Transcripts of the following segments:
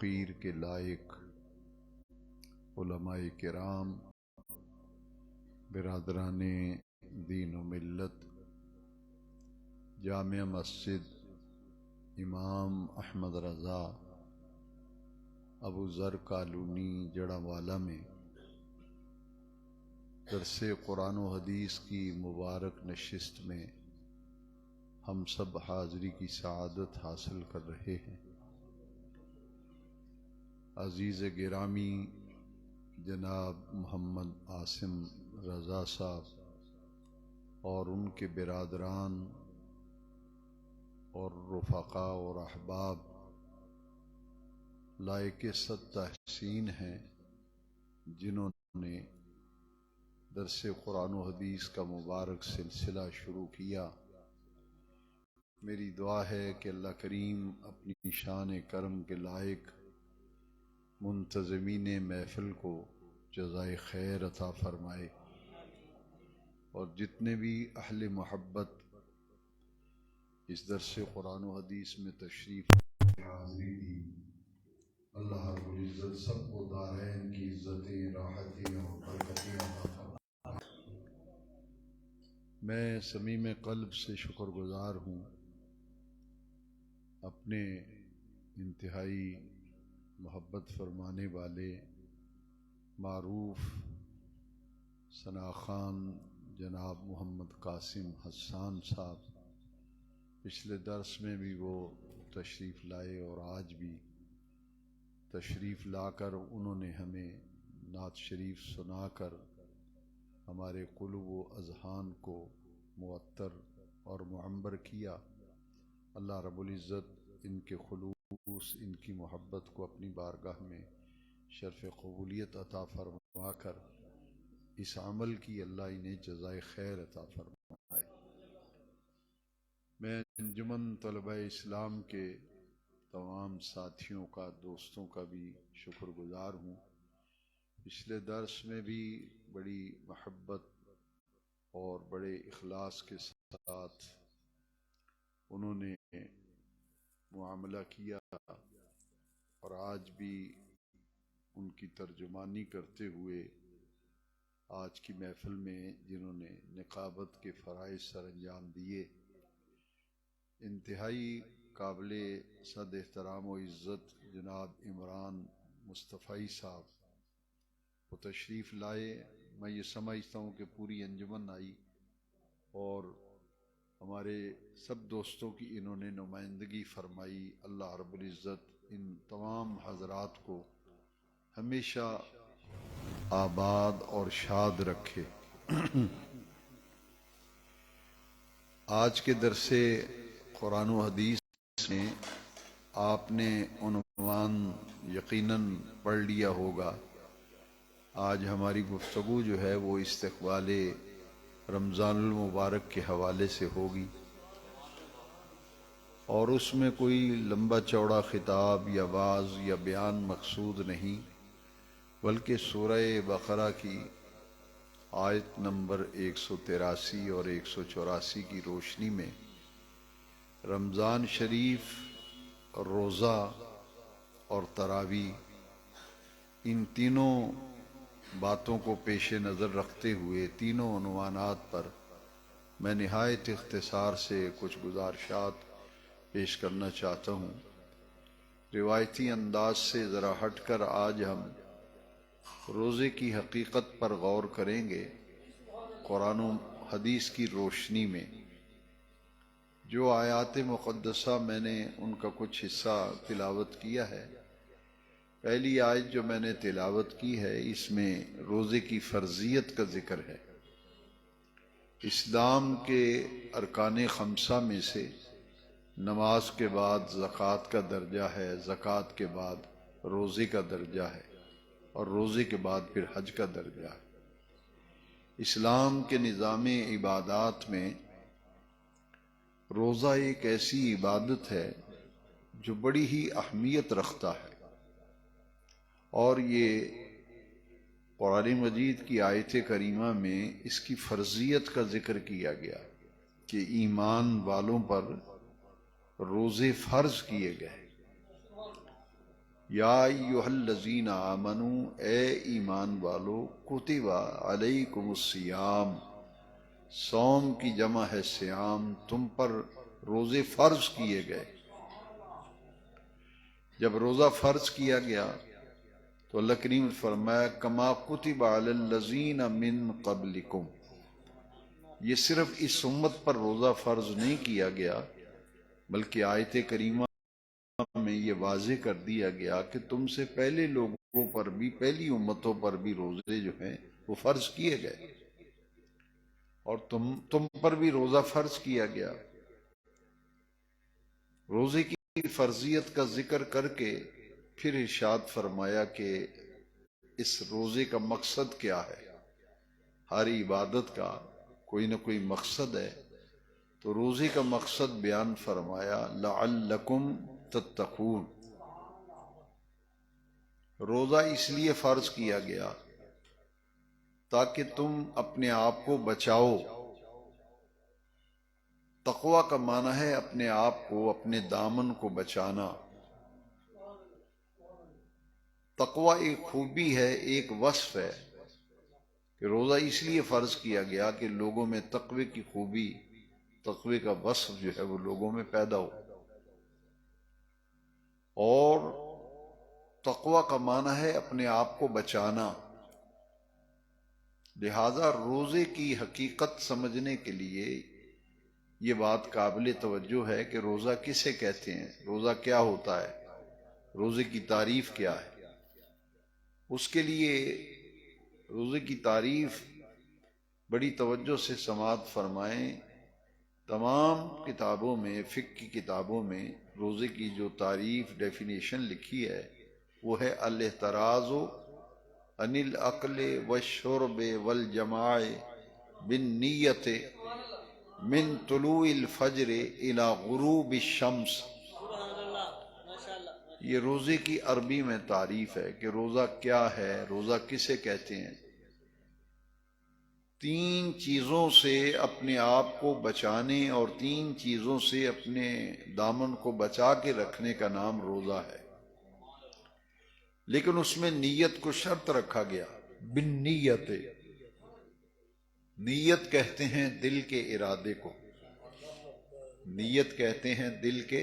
توقیر کے لائق علماء کرام، برادران دین و ملت، جامع مسجد امام احمد رضا ابو ذر کالونی جڑاوالا میں درس قرآن و حدیث کی مبارک نشست میں ہم سب حاضری کی سعادت حاصل کر رہے ہیں۔ عزیز گرامی جناب محمد عاصم رضا صاحب اور ان کے برادران اور رفقا اور احباب لائق صد تحسین ہیں، جنہوں نے درس قرآن و حدیث کا مبارک سلسلہ شروع کیا۔ میری دعا ہے کہ اللہ کریم اپنی شان کرم کے لائق منتظمین محفل کو جزائے خیر عطا فرمائے، اور جتنے بھی اہل محبت اس درس قرآن و حدیث میں تشریف حاضری دی، اللہ رب العزت سب کو دارین کی عزتیں، راحتیں اور برکتیں عطا فرمائے۔ میں صمیم قلب سے شکر گزار ہوں اپنے انتہائی محبت فرمانے والے معروف ثناخان جناب محمد قاسم حسان صاحب، پچھلے درس میں بھی وہ تشریف لائے اور آج بھی تشریف لا کر انہوں نے ہمیں نعت شریف سنا کر ہمارے قلوب و اذہان کو معطر اور معمر کیا۔ اللہ رب العزت ان کے خلوص، ان کی محبت کو اپنی بارگاہ میں شرف قبولیت عطا فرما کر اس عمل کی اللہ انہیں جزائے خیر عطا فرمائے۔ میں انجمن طلبہ اسلام کے تمام ساتھیوں کا، دوستوں کا بھی شکر گزار ہوں۔ پچھلے درس میں بھی بڑی محبت اور بڑے اخلاص کے ساتھ انہوں نے معاملہ کیا، اور آج بھی ان کی ترجمانی کرتے ہوئے آج کی محفل میں جنہوں نے نقابت کے فرائض سر انجام دیے، انتہائی قابل صد احترام و عزت جناب عمران مصطفی صاحب وہ تشریف لائے۔ میں یہ سمجھتا ہوں کہ پوری انجمن آئی اور ہمارے سب دوستوں کی انہوں نے نمائندگی فرمائی۔ اللہ رب العزت ان تمام حضرات کو ہمیشہ آباد اور شاد رکھے۔ آج کے درس قرآن و حدیث میں آپ نے عنوان یقیناً پڑھ لیا ہوگا۔ آج ہماری گفتگو جو ہے وہ استقبال رمضان المبارک کے حوالے سے ہوگی، اور اس میں کوئی لمبا چوڑا خطاب یا وعظ یا بیان مقصود نہیں، بلکہ سورہ بقرہ کی آیت نمبر 183 اور 184 کی روشنی میں رمضان شریف، روزہ اور تراویح، ان تینوں باتوں کو پیش نظر رکھتے ہوئے تینوں عنوانات پر میں نہایت اختصار سے کچھ گزارشات پیش کرنا چاہتا ہوں۔ روایتی انداز سے ذرا ہٹ کر آج ہم روزے کی حقیقت پر غور کریں گے، قرآن و حدیث کی روشنی میں۔ جو آیات مقدسہ میں نے ان کا کچھ حصہ تلاوت کیا ہے، پہلی آیت جو میں نے تلاوت کی ہے اس میں روزے کی فرضیت کا ذکر ہے۔ اسلام کے ارکان خمسہ میں سے نماز کے بعد زکوٰۃ کا درجہ ہے، زکوٰۃ کے بعد روزے کا درجہ ہے، اور روزے کے بعد پھر حج کا درجہ ہے۔ اسلام کے نظام عبادات میں روزہ ایک ایسی عبادت ہے جو بڑی ہی اہمیت رکھتا ہے، اور یہ قرآن مجید کی آیت کریمہ میں اس کی فرضیت کا ذکر کیا گیا کہ ایمان والوں پر روزے فرض کیے گئے۔ یا ایہا الذین آمنو، اے ایمان والو، کتب علیکم الصیام، صوم کی جمع ہے صیام، تم پر روزے فرض کیے گئے۔ جب روزہ فرض کیا گیا تو اللہ کریم نے فرمایا کما کتب علی الذین من قبلکم، یہ صرف اس امت پر روزہ فرض نہیں کیا گیا بلکہ آیت کریمہ میں یہ واضح کر دیا گیا کہ تم سے پہلے لوگوں پر بھی، پہلی امتوں پر بھی روزے جو ہیں وہ فرض کیے گئے، اور تم پر بھی روزہ فرض کیا گیا۔ روزے کی فرضیت کا ذکر کر کے پھر ارشاد فرمایا کہ اس روزے کا مقصد کیا ہے۔ ہر عبادت کا کوئی نہ کوئی مقصد ہے، تو روزے کا مقصد بیان فرمایا لعلکم تتقون۔ روزہ اس لیے فرض کیا گیا تاکہ تم اپنے آپ کو بچاؤ۔ تقوی کا معنی ہے اپنے آپ کو، اپنے دامن کو بچانا۔ تقوی ایک خوبی ہے، ایک وصف ہے کہ روزہ اس لیے فرض کیا گیا کہ لوگوں میں تقوی کی خوبی، تقوی کا وصف جو ہے وہ لوگوں میں پیدا ہو۔ اور تقوی کا معنی ہے اپنے آپ کو بچانا۔ لہذا روزے کی حقیقت سمجھنے کے لیے یہ بات قابل توجہ ہے کہ روزہ کسے کہتے ہیں، روزہ کیا ہوتا ہے، روزے کی تعریف کیا ہے۔ اس کے لیے روزے کی تعریف بڑی توجہ سے سماعت فرمائیں۔ تمام کتابوں میں، فقہ کی کتابوں میں روزے کی جو تعریف، ڈیفینیشن لکھی ہے وہ ہے الاحتراز عن الاکل والشرب والجماع بالنیت من طلوع الفجر الى غروب الشمس۔ یہ روزے کی عربی میں تعریف ہے کہ روزہ کیا ہے، روزہ کسے کہتے ہیں۔ تین چیزوں سے اپنے آپ کو بچانے اور تین چیزوں سے اپنے دامن کو بچا کے رکھنے کا نام روزہ ہے، لیکن اس میں نیت کو شرط رکھا گیا۔ بالنیت، نیت کہتے ہیں دل کے ارادے کو، نیت کہتے ہیں دل کے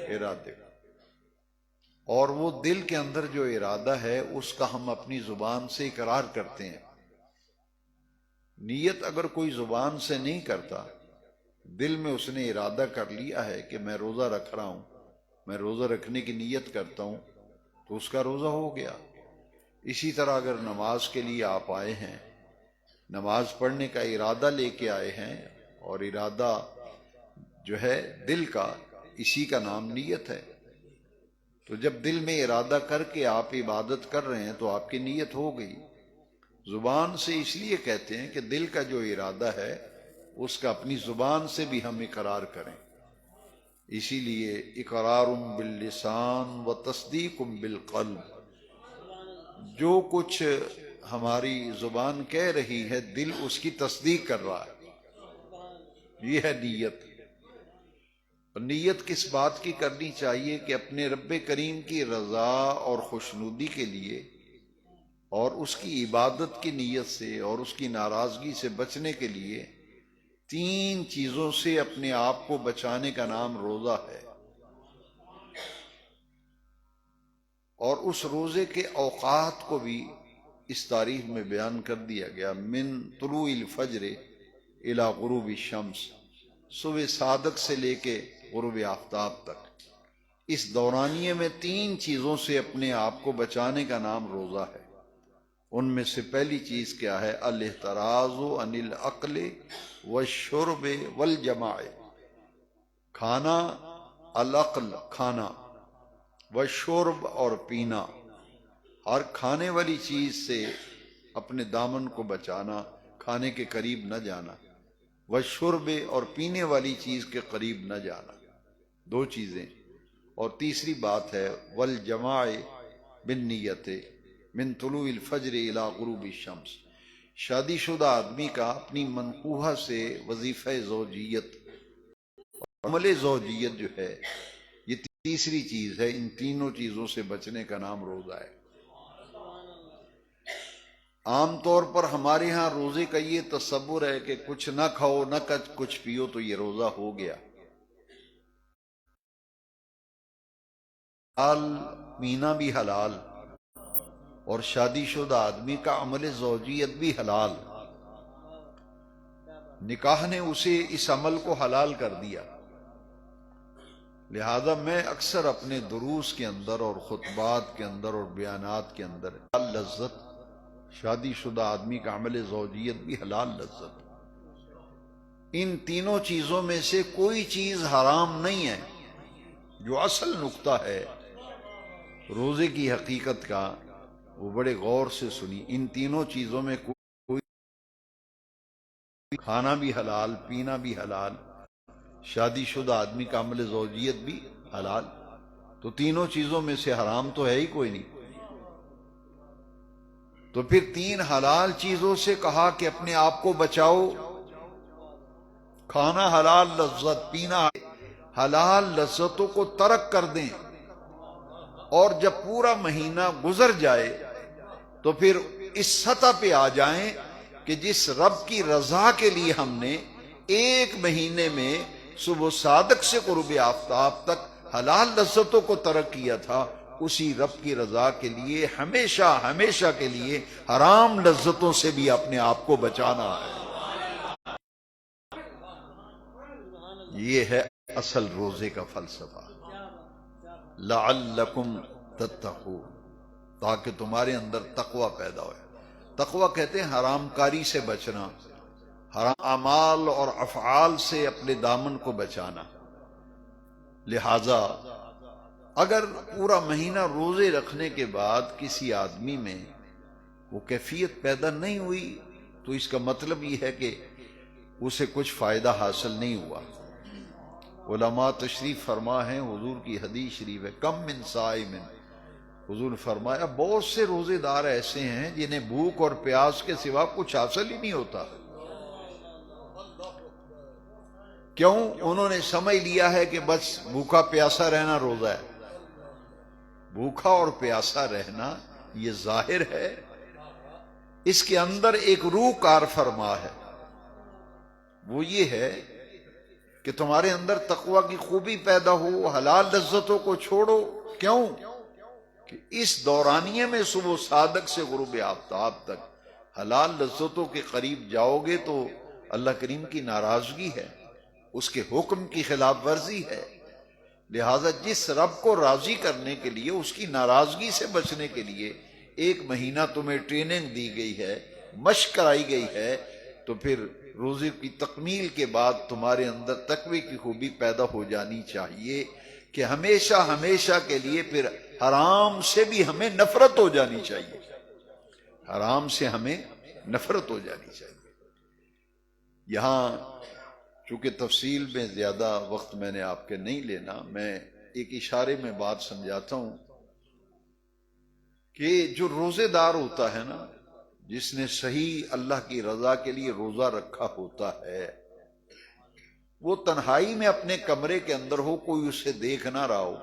ارادے کو، اور وہ دل کے اندر جو ارادہ ہے اس کا ہم اپنی زبان سے اقرار کرتے ہیں۔ نیت اگر کوئی زبان سے نہیں کرتا، دل میں اس نے ارادہ کر لیا ہے کہ میں روزہ رکھ رہا ہوں، میں روزہ رکھنے کی نیت کرتا ہوں، تو اس کا روزہ ہو گیا۔ اسی طرح اگر نماز کے لیے آپ آئے ہیں، نماز پڑھنے کا ارادہ لے کے آئے ہیں، اور ارادہ جو ہے دل کا، اسی کا نام نیت ہے۔ تو جب دل میں ارادہ کر کے آپ عبادت کر رہے ہیں تو آپ کی نیت ہو گئی۔ زبان سے اس لیے کہتے ہیں کہ دل کا جو ارادہ ہے اس کا اپنی زبان سے بھی ہم اقرار کریں۔ اسی لیے اقرار باللسان و تصدیق بالقلب، جو کچھ ہماری زبان کہہ رہی ہے دل اس کی تصدیق کر رہا ہے، یہ ہے نیت۔ نیت کس بات کی کرنی چاہیے کہ اپنے رب کریم کی رضا اور خوشنودی کے لیے، اور اس کی عبادت کی نیت سے اور اس کی ناراضگی سے بچنے کے لیے تین چیزوں سے اپنے آپ کو بچانے کا نام روزہ ہے۔ اور اس روزے کے اوقات کو بھی اس تاریخ میں بیان کر دیا گیا، من طلوع الفجر الی غروب الشمس، صبح صادق سے لے کے غروب آفتاب تک۔ اس دورانیے میں تین چیزوں سے اپنے آپ کو بچانے کا نام روزہ ہے۔ ان میں سے پہلی چیز کیا ہے؟ الاحتراز عن الاکل والشرب والجماع، کھانا، العقل کھانا، والشرب اور پینا، ہر کھانے والی چیز سے اپنے دامن کو بچانا، کھانے کے قریب نہ جانا، والشرب اور پینے والی چیز کے قریب نہ جانا، دو چیزیں۔ اور تیسری بات ہے والجماع بالنیت من طلوع الفجر الى غروب الشمس، شادی شدہ آدمی کا اپنی منقوہہ سے وظیفہ زوجیت، عمل زوجیت جو ہے، یہ تیسری چیز ہے، ان تینوں چیزوں سے بچنے کا نام روزہ ہے۔ عام طور پر ہمارے ہاں روزے کا یہ تصور ہے کہ کچھ نہ کھاؤ نہ کچھ پیو تو یہ روزہ ہو گیا۔ حلال پینا بھی حلال، اور شادی شدہ آدمی کا عمل زوجیت بھی حلال۔ نکاح نے اسے اس عمل کو حلال کر دیا۔ لہذا میں اکثر اپنے دروس کے اندر اور خطبات کے اندر اور بیانات کے اندر حلال لذت، شادی شدہ آدمی کا عمل زوجیت بھی حلال لذت، ان تینوں چیزوں میں سے کوئی چیز حرام نہیں ہے۔ جو اصل نقطہ ہے روزے کی حقیقت کا، وہ بڑے غور سے سنی۔ ان تینوں چیزوں میں کوئی کھانا بھی حلال، پینا بھی حلال، شادی شدہ آدمی کا عمل زوجیت بھی حلال، تو تینوں چیزوں میں سے حرام تو ہے ہی کوئی نہیں۔ تو پھر تین حلال چیزوں سے کہا کہ اپنے آپ کو بچاؤ۔ کھانا حلال لذت، پینا حلال لذتوں کو ترک کر دیں، اور جب پورا مہینہ گزر جائے تو پھر اس سطح پہ آ جائیں کہ جس رب کی رضا کے لیے ہم نے ایک مہینے میں صبح صادق سے غروب آفتاب تک حلال لذتوں کو ترک کیا تھا، اسی رب کی رضا کے لیے ہمیشہ ہمیشہ کے لیے حرام لذتوں سے بھی اپنے آپ کو بچانا ہے۔ یہ ہے اصل روزے کا فلسفہ، لعلکم تتقون، تاکہ تمہارے اندر تقوی پیدا ہو۔ تقوی کہتے ہیں حرام کاری سے بچنا، حرام اعمال اور افعال سے اپنے دامن کو بچانا۔ لہذا اگر پورا مہینہ روزے رکھنے کے بعد کسی آدمی میں وہ کیفیت پیدا نہیں ہوئی تو اس کا مطلب یہ ہے کہ اسے کچھ فائدہ حاصل نہیں ہوا۔ علماء تشریف فرما ہیں، حضور کی حدیث شریف ہے، کم من صائم، حضور نے فرمایا بہت سے روزے دار ایسے ہیں جنہیں بھوک اور پیاس کے سوا کچھ حاصل ہی نہیں ہوتا۔ کیوں؟ انہوں نے سمجھ لیا ہے کہ بس بھوکا پیاسا رہنا روزہ ہے۔ بھوکا اور پیاسا رہنا یہ ظاہر ہے، اس کے اندر ایک روح کار فرما ہے، وہ یہ ہے کہ تمہارے اندر تقوی کی خوبی پیدا ہو، حلال لذتوں کو چھوڑو۔ کیوں؟ کہ اس دورانیے میں صبح صادق سے غروب آفتاب تک حلال لذتوں کے قریب جاؤ گے تو اللہ کریم کی ناراضگی ہے، اس کے حکم کی خلاف ورزی ہے۔ لہذا جس رب کو راضی کرنے کے لیے، اس کی ناراضگی سے بچنے کے لیے ایک مہینہ تمہیں ٹریننگ دی گئی ہے، مشق کرائی گئی ہے، تو پھر روزے کی تکمیل کے بعد تمہارے اندر تقوی کی خوبی پیدا ہو جانی چاہیے کہ ہمیشہ ہمیشہ کے لیے پھر حرام سے بھی ہمیں نفرت ہو جانی چاہیے، حرام سے ہمیں نفرت ہو جانی چاہیے۔ یہاں چونکہ تفصیل میں زیادہ وقت میں نے آپ کے نہیں لینا، میں ایک اشارے میں بات سمجھاتا ہوں کہ جو روزے دار ہوتا ہے نا، جس نے صحیح اللہ کی رضا کے لیے روزہ رکھا ہوتا ہے، وہ تنہائی میں اپنے کمرے کے اندر ہو، کوئی اسے دیکھ نہ رہا ہو،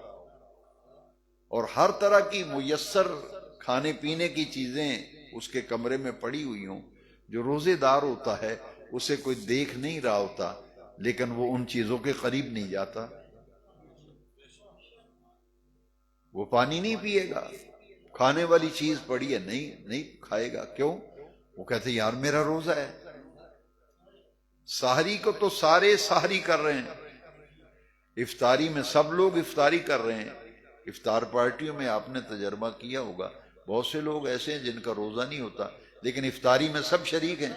اور ہر طرح کی میسر کھانے پینے کی چیزیں اس کے کمرے میں پڑی ہوئی ہوں۔ جو روزے دار ہوتا ہے اسے کوئی دیکھ نہیں رہا ہوتا، لیکن وہ ان چیزوں کے قریب نہیں جاتا۔ وہ پانی نہیں پیے گا، کھانے والی چیز پڑی ہے نہیں کھائے گا۔ کیوں؟ وہ کہتے یار میرا روزہ ہے۔ سحری کو تو سارے سحری کر رہے ہیں، افطاری میں سب لوگ افطاری کر رہے ہیں۔ افطار پارٹیوں میں آپ نے تجربہ کیا ہوگا، بہت سے لوگ ایسے ہیں جن کا روزہ نہیں ہوتا، لیکن افطاری میں سب شریک ہیں،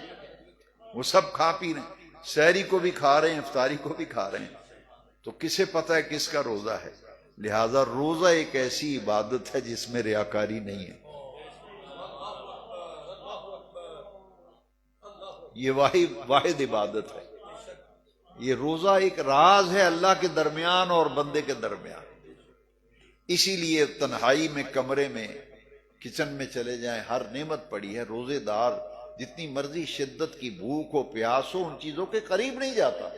وہ سب کھا پی رہے ہیں، سحری کو بھی کھا رہے ہیں، افطاری کو بھی کھا رہے ہیں۔ تو کسے پتہ ہے کس کا روزہ ہے؟ لہذا روزہ ایک ایسی عبادت ہے جس میں ریاکاری نہیں ہے۔ یہ واحد عبادت ہے۔ یہ روزہ ایک راز ہے اللہ کے درمیان اور بندے کے درمیان۔ اسی لیے تنہائی میں کمرے میں کچن میں چلے جائیں، ہر نعمت پڑی ہے۔ روزے دار جتنی مرضی شدت کی بھوک ہو پیاس ہو ان چیزوں کے قریب نہیں جاتا،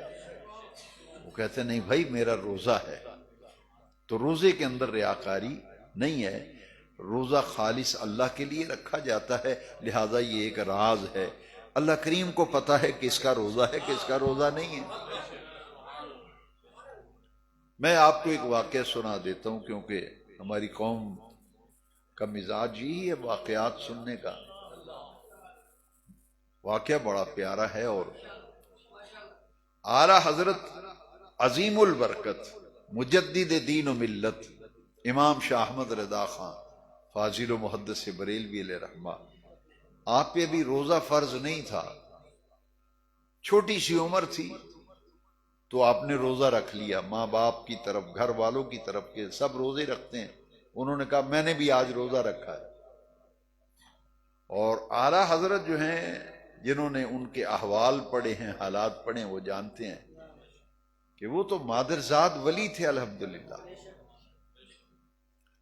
وہ کہتے نہیں بھائی میرا روزہ ہے۔ تو روزے کے اندر ریاکاری نہیں ہے، روزہ خالص اللہ کے لیے رکھا جاتا ہے، لہذا یہ ایک راز ہے، اللہ کریم کو پتہ ہے کس کا روزہ ہے کس کا روزہ نہیں ہے۔ میں آپ کو ایک واقعہ سنا دیتا ہوں، کیونکہ ہماری قوم کا مزاج یہی ہے واقعات سننے کا۔ واقعہ بڑا پیارا ہے، اور اعلیٰ حضرت عظیم البرکت مجدد دین و ملت امام شاہ احمد رضا خان فاضل و محدث بریلوی علیہ رحمہ، آپ پہ بھی روزہ فرض نہیں تھا، چھوٹی سی عمر تھی، تو آپ نے روزہ رکھ لیا۔ ماں باپ کی طرف، گھر والوں کی طرف کے سب روزے رکھتے ہیں، انہوں نے کہا میں نے بھی آج روزہ رکھا ہے۔ اور اعلیٰ حضرت جو ہیں، جنہوں نے ان کے احوال پڑھے ہیں، حالات پڑھے ہیں، وہ جانتے ہیں کہ وہ تو مادرزاد ولی تھے الحمدللہ۔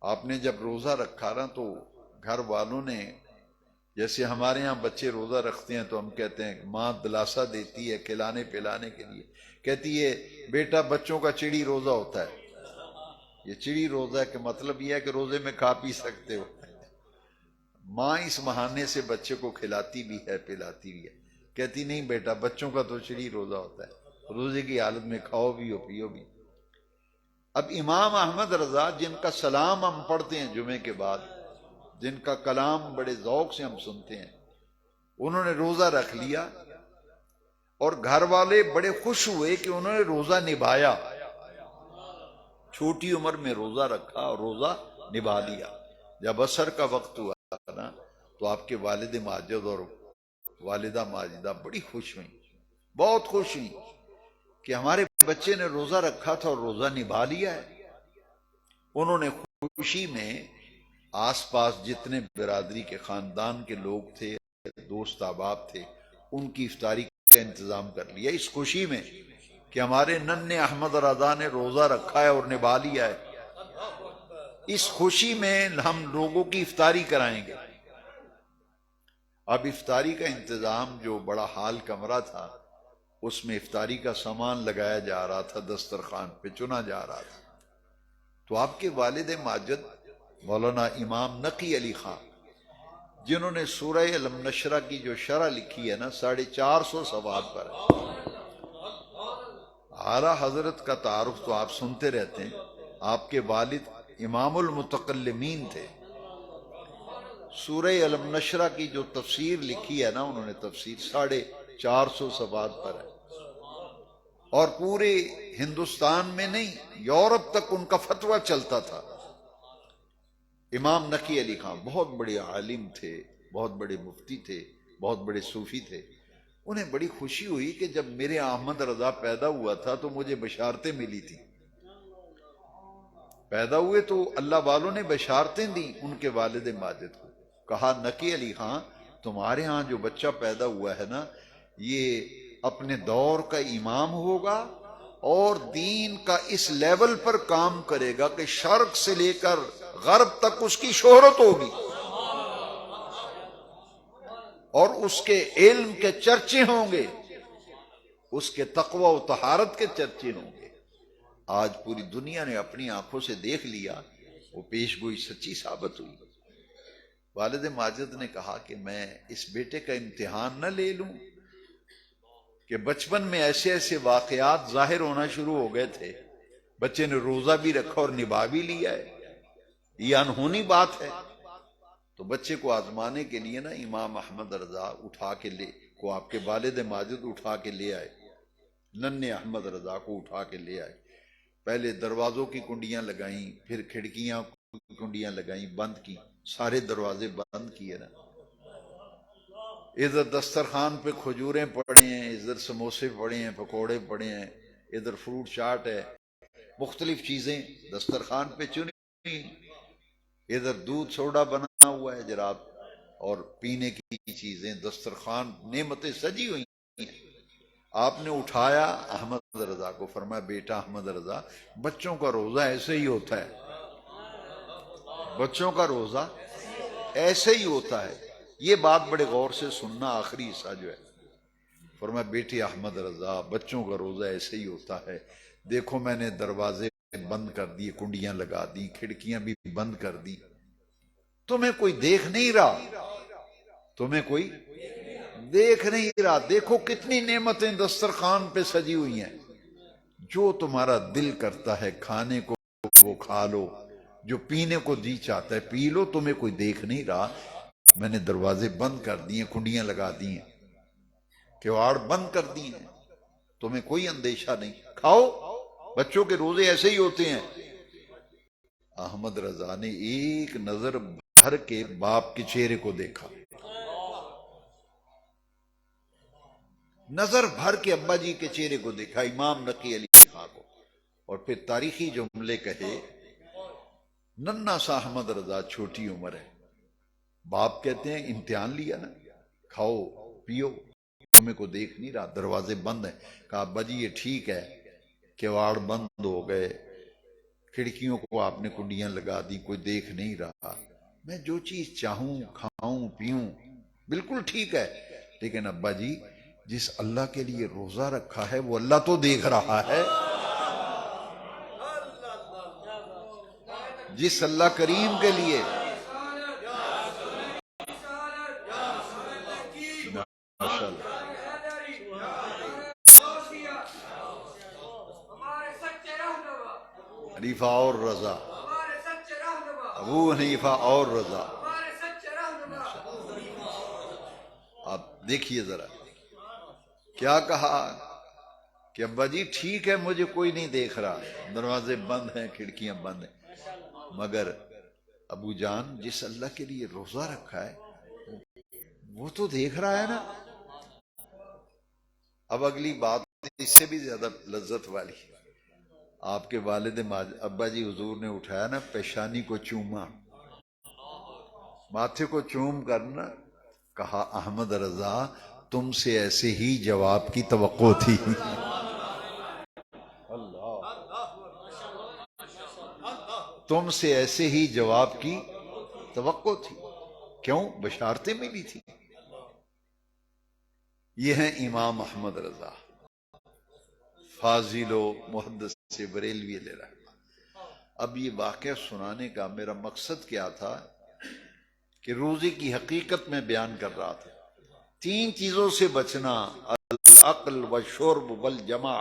آپ نے جب روزہ رکھا نا تو گھر والوں نے، جیسے ہمارے ہاں بچے روزہ رکھتے ہیں تو ہم کہتے ہیں ماں دلاسا دیتی ہے کھلانے پلانے کے لیے، کہتی ہے بیٹا بچوں کا چڑی روزہ ہوتا ہے۔ یہ چڑی روزہ ہے کہ مطلب یہ ہے کہ روزے میں کھا پی سکتے ہو۔ ماں اس بہانے سے بچے کو کھلاتی بھی ہے پلاتی بھی ہے، کہتی نہیں بیٹا بچوں کا تو چڑی روزہ ہوتا ہے، روزے کی حالت میں کھاؤ بھی ہو پیو بھی۔ اب امام احمد رضا، جن کا سلام ہم پڑھتے ہیں جمعے کے بعد، جن کا کلام بڑے ذوق سے ہم سنتے ہیں، انہوں نے روزہ رکھ لیا، اور گھر والے بڑے خوش ہوئے کہ انہوں نے روزہ نبھایا۔ چھوٹی عمر میں روزہ رکھا اور روزہ نبھا لیا۔ جب عصر کا وقت ہوا نا تو آپ کے والد ماجد اور والدہ ماجدہ بڑی خوش ہوئیں، بہت خوش ہوئیں کہ ہمارے بچے نے روزہ رکھا تھا اور روزہ نبھا لیا ہے۔ انہوں نے خوشی میں آس پاس جتنے برادری کے خاندان کے لوگ تھے، دوست احباب تھے، ان کی افطاری کا انتظام کر لیا، اس خوشی میں کہ ہمارے ننھے احمد رضا نے روزہ رکھا ہے اور نبھا لیا ہے، اس خوشی میں ہم لوگوں کی افطاری کرائیں گے۔ اب افطاری کا انتظام، جو بڑا حال کمرہ تھا، اس میں افطاری کا سامان لگایا جا رہا تھا، دسترخوان پہ چنا جا رہا تھا۔ تو آپ کے والد ماجد مولانا امام نقی علی خان، جنہوں نے سورہ علم نشرہ کی جو شرح لکھی ہے نا 450 صفحات پر ہے۔ اعلیٰ حضرت کا تعارف تو آپ سنتے رہتے ہیں، آپ کے والد امام المتکلمین تھے۔ سورہ علم نشرہ کی جو تفسیر لکھی ہے نا انہوں نے، تفسیر 450 صفحات پر ہے، اور پورے ہندوستان میں نہیں، یورپ تک ان کا فتویٰ چلتا تھا۔ امام نقی علی خان بہت بڑے عالم تھے، بہت بڑے مفتی تھے، بہت بڑے صوفی تھے۔ انہیں بڑی خوشی ہوئی کہ جب میرے احمد رضا پیدا ہوا تھا تو مجھے بشارتیں ملی تھی، پیدا ہوئے تو اللہ والوں نے بشارتیں دیں ان کے والد ماجد کو۔ کہا نقی علی خان تمہارے ہاں جو بچہ پیدا ہوا ہے نا، یہ اپنے دور کا امام ہوگا اور دین کا اس لیول پر کام کرے گا کہ شرق سے لے کر غرب تک اس کی شہرت ہوگی، اور اس کے علم کے چرچے ہوں گے، اس کے تقوی و طہارت کے چرچے ہوں گے۔ آج پوری دنیا نے اپنی آنکھوں سے دیکھ لیا، وہ پیش گوئی سچی ثابت ہوئی۔ والد ماجد نے کہا کہ میں اس بیٹے کا امتحان نہ لے لوں کہ بچپن میں ایسے ایسے واقعات ظاہر ہونا شروع ہو گئے تھے، بچے نے روزہ بھی رکھا اور نبھا بھی لیا ہے، یہ انہونی بات ہے۔ تو بچے کو آزمانے کے لیے نا امام احمد رضا اٹھا کے کو آپ کے والد ماجد اٹھا کے لے آئے، ننھے احمد رضا کو اٹھا کے لے آئے، پہلے دروازوں کی کنڈیاں لگائیں، پھر کھڑکیاں کی کنڈیاں لگائیں، بند کی، سارے دروازے بند کیے نا، ادھر دسترخوان پہ کھجوریں پڑے ہیں، ادھر سموسے پڑے ہیں، پکوڑے پڑے ہیں، ادھر فروٹ چاٹ ہے، مختلف چیزیں دسترخوان پہ چنی، ادھر دودھ سوڈا بنا ہوا ہے جناب، اور پینے کی چیزیں، دسترخوان نعمتیں سجی ہوئی ہیں۔ آپ نے اٹھایا احمد رضا کو، فرمایا بیٹا احمد رضا، بچوں کا روزہ ایسے ہی ہوتا ہے، بچوں کا روزہ ایسے ہی ہوتا ہے، یہ بات بڑے غور سے سننا، آخری حصہ جو ہے۔ فرمایا بیٹی احمد رضا، بچوں کا روزہ ایسے ہی ہوتا ہے، دیکھو میں نے دروازے بند کر دیے، کنڈیاں لگا دی، کھڑکیاں بھی بند کر دی، تمہیں کوئی دیکھ نہیں رہا، تمہیں کوئی دیکھ نہیں رہا۔ دیکھو کتنی نعمتیں دسترخوان پہ سجی ہوئی ہیں، جو تمہارا دل کرتا ہے کھانے کو وہ کھا لو، جو پینے کو جی چاہتا ہے پی لو، تمہیں کوئی دیکھ نہیں رہا۔ میں نے دروازے بند کر دیے، کنڈیاں لگا دی ہیں، کیواڑ بند کر دی ہیں، تمہیں کوئی اندیشہ نہیں، کھاؤ۔ بچوں کے روزے ایسے ہی ہوتے ہیں۔ احمد رضا نے ایک نظر بھر کے باپ کے چہرے کو دیکھا، نظر بھر کے ابا جی کے چہرے کو دیکھا، امام نقی علی خان کو، اور پھر تاریخی جملے کہے، ننھا سا احمد رضا چھوٹی عمر ہے، باپ کہتے ہیں امتحان لیا نا، کھاؤ پیو، تمہیں کو دیکھ نہیں رہا، دروازے بند ہیں۔ کہا ابا جی یہ ٹھیک ہے، کیواڑ بند ہو گئے، کھڑکیوں کو آپ نے کنڈیاں لگا دی، کوئی دیکھ نہیں رہا، میں جو چیز چاہوں کھاؤں پیوں بالکل ٹھیک ہے، لیکن ابا جی جس اللہ کے لیے روزہ رکھا ہے وہ اللہ تو دیکھ رہا ہے، جس اللہ کریم کے لیے حنیفہ اور رضا، ابو حنیفہ اور رضا، آپ دیکھیے ذرا کیا کہا کہ ابا جی ٹھیک ہے مجھے کوئی نہیں دیکھ رہا، دروازے بند ہیں، کھڑکیاں بند ہیں، مگر ابو جان جس اللہ کے لیے روزہ رکھا ہے وہ تو دیکھ رہا ہے نا۔ اب اگلی بات اس سے بھی زیادہ لذت والی، آپ کے والد ابا جی حضور نے اٹھایا نا، پیشانی کو چوما، ماتھے کو چوم کرنا، کہا احمد رضا تم سے ایسے ہی جواب کی توقع تھی۔ تم سے ایسے ہی جواب کی توقع تھی، کیوں؟ بشارتیں ملی تھی۔ یہ ہیں امام احمد رضا، فاضل و محدث سے بریلوی علیہ رحمہ۔ اب یہ واقعہ سنانے کا میرا مقصد کیا تھا کہ روزے کی حقیقت میں بیان کر رہا تھا۔ تین چیزوں سے بچنا، العقل والشرب والجماع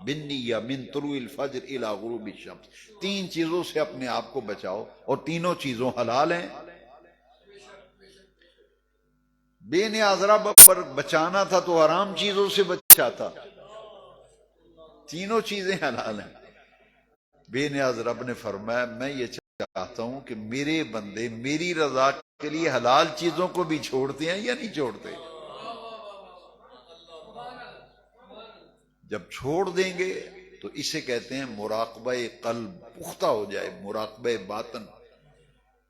بالنیہ من طلوع الفجر الی غروب الشمس، تین چیزوں سے اپنے آپ کو بچاؤ، اور تینوں چیزوں حلال ہیں۔ بے نیاز رب پر بچانا تھا تو حرام چیزوں سے بچاتا، تینوں چیزیں حلال ہیں۔ بے نیاز رب نے فرمایا میں یہ چاہتا ہوں کہ میرے بندے میری رضا کے لیے حلال چیزوں کو بھی چھوڑتے ہیں یا نہیں چھوڑتے؟ جب چھوڑ دیں گے تو اسے کہتے ہیں مراقبہ قلب پختہ ہو جائے، مراقبہ باطن،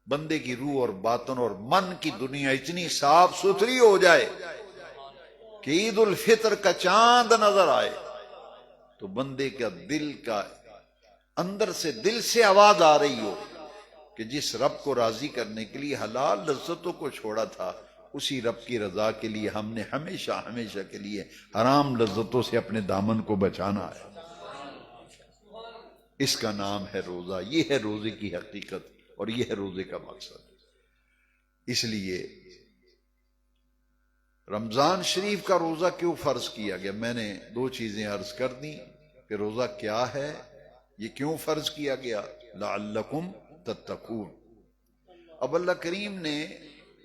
بندے کی روح اور باطن اور من کی دنیا اتنی صاف ستھری ہو جائے کہ عید الفطر کا چاند نظر آئے تو بندے کا دل کا اندر سے دل سے آواز آ رہی ہو کہ جس رب کو راضی کرنے کے لیے حلال لذتوں کو چھوڑا تھا، اسی رب کی رضا کے لیے ہم نے ہمیشہ ہمیشہ کے لیے حرام لذتوں سے اپنے دامن کو بچانا ہے۔ اس کا نام ہے روزہ، یہ ہے روزے کی حقیقت اور یہ ہے روزے کا مقصد۔ اس لیے رمضان شریف کا روزہ کیوں فرض کیا گیا؟ میں نے دو چیزیں عرض کر دی کہ روزہ کیا ہے، یہ کیوں فرض کیا گیا، لعلکم تتقون۔ اب اللہ کریم نے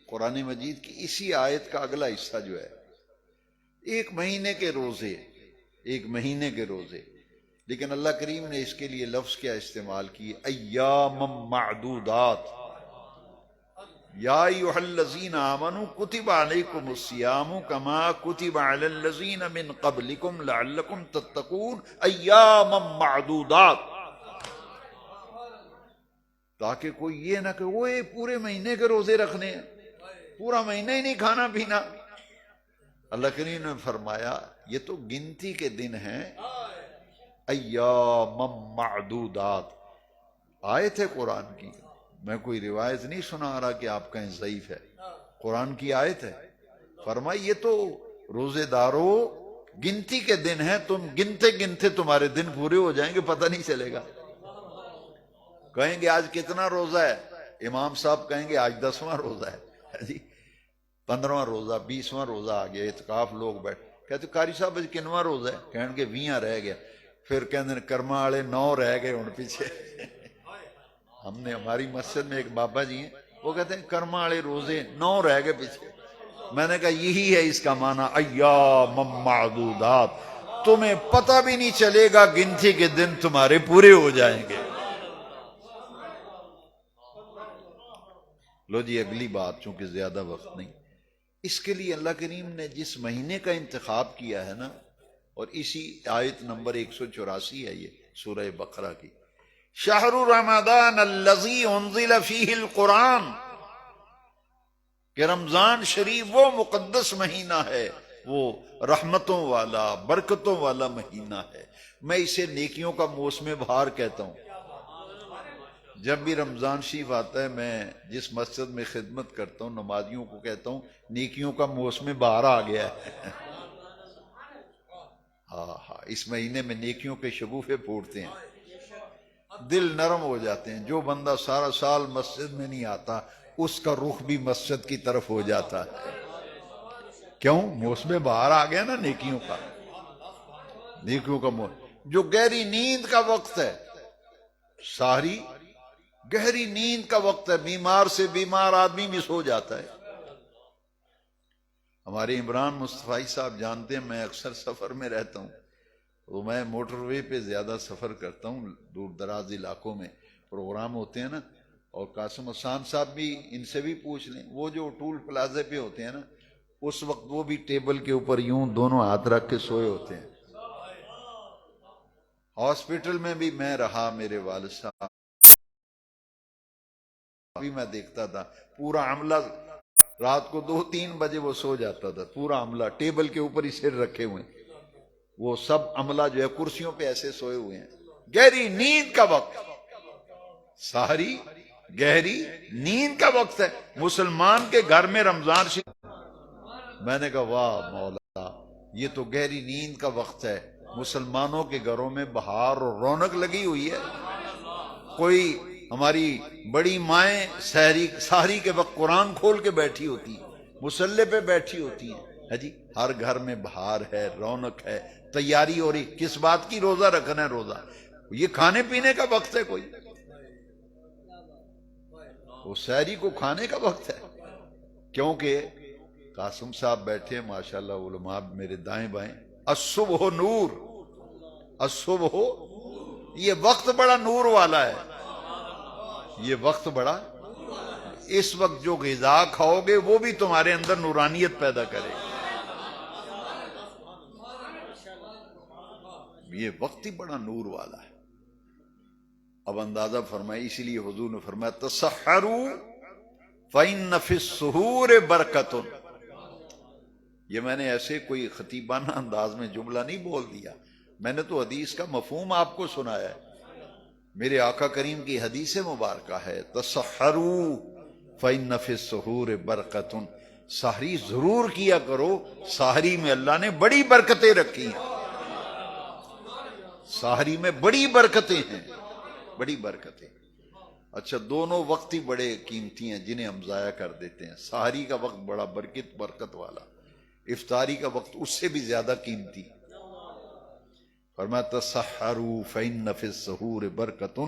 قرآن مجید کی اسی آیت کا اگلا حصہ جو ہے، ایک مہینے کے روزے، ایک مہینے کے روزے، لیکن اللہ کریم نے اس کے لیے لفظ کیا استعمال کی؟ ایام معدودات، یا ایھا الذین آمنوا کتب علیکم الصیام کما کتب علی الذین من قبلکم لعلکم تتقون، ایام معدودات، تاکہ کوئی یہ نہ کہ وہ پورے مہینے کے روزے رکھنے ہیں، پورا مہینہ ہی نہیں کھانا پینا۔ اللہ کریم نے فرمایا یہ تو گنتی کے دن ہیں، ایام معدودات، آیت ہے قرآن کی، میں کوئی روایت نہیں سنا رہا کہ آپ کہیں ضعیف ہے، قرآن کی آیت ہے۔ فرمائی یہ تو روزے داروں گنتی کے دن ہیں، تم گنتے گنتے تمہارے دن پورے ہو جائیں گے، پتہ نہیں چلے گا۔ کہیں گے آج کتنا روزہ ہے، امام صاحب کہیں گے آج 10واں روزہ ہے جی، 15واں روزہ، 20واں روزہ آ گیا، اعتکاف لوگ بیٹھ کہتے قاری صاحب آج کنواں روزہ ہے، کہیں گے 20 رہ گیا، پھر کہتے ہیں کرما والے 9 رہ گئے ہوں پیچھے ہم نے ہماری مسجد میں ایک بابا جی ہیں، وہ کہتے ہیں کرما والے روزے 9 رہ گئے پیچھے۔ میں نے کہا یہی ہے اس کا معنی، ایام معدودات، تمہیں پتہ بھی نہیں چلے گا، گنتی کے دن تمہارے پورے ہو جائیں گے۔ لو جی اگلی بات، چونکہ زیادہ وقت نہیں، اس کے لیے اللہ کریم نے جس مہینے کا انتخاب کیا ہے نا، اور اسی آیت نمبر 184 ہے یہ سورہ بقرہ کی، شہر رمضان الذی انزل فیہ القرآن، کہ رمضان شریف وہ مقدس مہینہ ہے، وہ رحمتوں والا برکتوں والا مہینہ ہے۔ میں اسے نیکیوں کا موسم بہار کہتا ہوں۔ جب بھی رمضان شریف آتا ہے، میں جس مسجد میں خدمت کرتا ہوں نمازیوں کو کہتا ہوں نیکیوں کا موسم بہار آ گیا ہے ہاں، اس مہینے میں نیکیوں کے شگوفے پھوٹتے ہیں، دل نرم ہو جاتے ہیں۔ جو بندہ سارا سال مسجد میں نہیں آتا اس کا رخ بھی مسجد کی طرف ہو جاتا ہے۔ کیوں؟ موسم بہار آ گیا نا نیکیوں کا، نیکیوں کا موسم۔ جو گہری نیند کا وقت ہے، سحری گہری نیند کا وقت ہے، بیمار سے بیمار آدمی بھی سو جاتا ہے۔ ہمارے عمران مصطفی صاحب جانتے ہیں میں اکثر سفر میں رہتا ہوں، تو میں موٹر وے پہ زیادہ سفر کرتا ہوں، دور دراز علاقوں میں پروگرام ہوتے ہیں نا، اور قاسم حسان صاحب بھی، ان سے بھی پوچھ لیں، وہ جو ٹول پلازے پہ ہوتے ہیں نا، اس وقت وہ بھی ٹیبل کے اوپر یوں دونوں ہاتھ رکھ کے سوئے ہوتے ہیں۔ ہاسپٹل میں بھی میں رہا، میرے والد صاحب بھی میں دیکھتا تھا، پورا عملہ رات کو 2-3 بجے وہ سو جاتا تھا، پورا عملہ ٹیبل کے اوپر ہی سر رکھے ہوئے ہیں، وہ سب عملہ جو ہے کرسیوں پہ ایسے سوئے ہوئے ہیں۔ گہری نیند کا وقت، سحری گہری نیند کا وقت ہے، مسلمان کے گھر میں رمضان شریف۔ میں نے کہا واہ مولا، یہ تو گہری نیند کا وقت ہے، مسلمانوں کے گھروں میں بہار اور رونق لگی ہوئی ہے۔ کوئی ہماری بڑی مائیں سحری کے وقت قرآن کھول کے بیٹھی ہوتی ہیں، مصلے پہ بیٹھی ہوتی ہیں، ہے جی، ہر گھر میں بہار ہے، رونق ہے، تیاری ہو رہی۔ کس بات کی؟ روزہ رکھنا ہے، روزہ، یہ کھانے پینے کا وقت ہے، کوئی وہ سحری کو کھانے کا وقت ہے۔ کیونکہ قاسم صاحب بیٹھے ماشاءاللہ، علماء میرے دائیں بائیں، الصبح نور، الصبح، یہ وقت بڑا نور والا ہے، یہ وقت بڑا، اس وقت جو غذا کھاؤ گے وہ بھی تمہارے اندر نورانیت پیدا کرے گا، یہ وقت ہی بڑا نور والا ہے۔ اب اندازہ فرمائے، اسی لیے حضور نے فرمایا تسحروا فإن فی السحور برکۃ۔ یہ میں نے ایسے کوئی خطیبانہ انداز میں جملہ نہیں بول دیا، میں نے تو حدیث کا مفہوم آپ کو سنایا ہے۔ میرے آقا کریم کی حدیث مبارکہ ہے تسحروا فإن فی السحور برکۃ، سحری ضرور کیا کرو، سحری میں اللہ نے بڑی برکتیں رکھی ہیں، سحری میں بڑی برکتیں ہیں، بڑی برکتیں۔ اچھا، دونوں وقت ہی بڑے قیمتی ہیں جنہیں ہم ضائع کر دیتے ہیں۔ سحری کا وقت بڑا برکت والا، افطاری کا وقت اس سے بھی زیادہ قیمتی۔ فرمایا تسحروا فإن فی السحور برکۃ،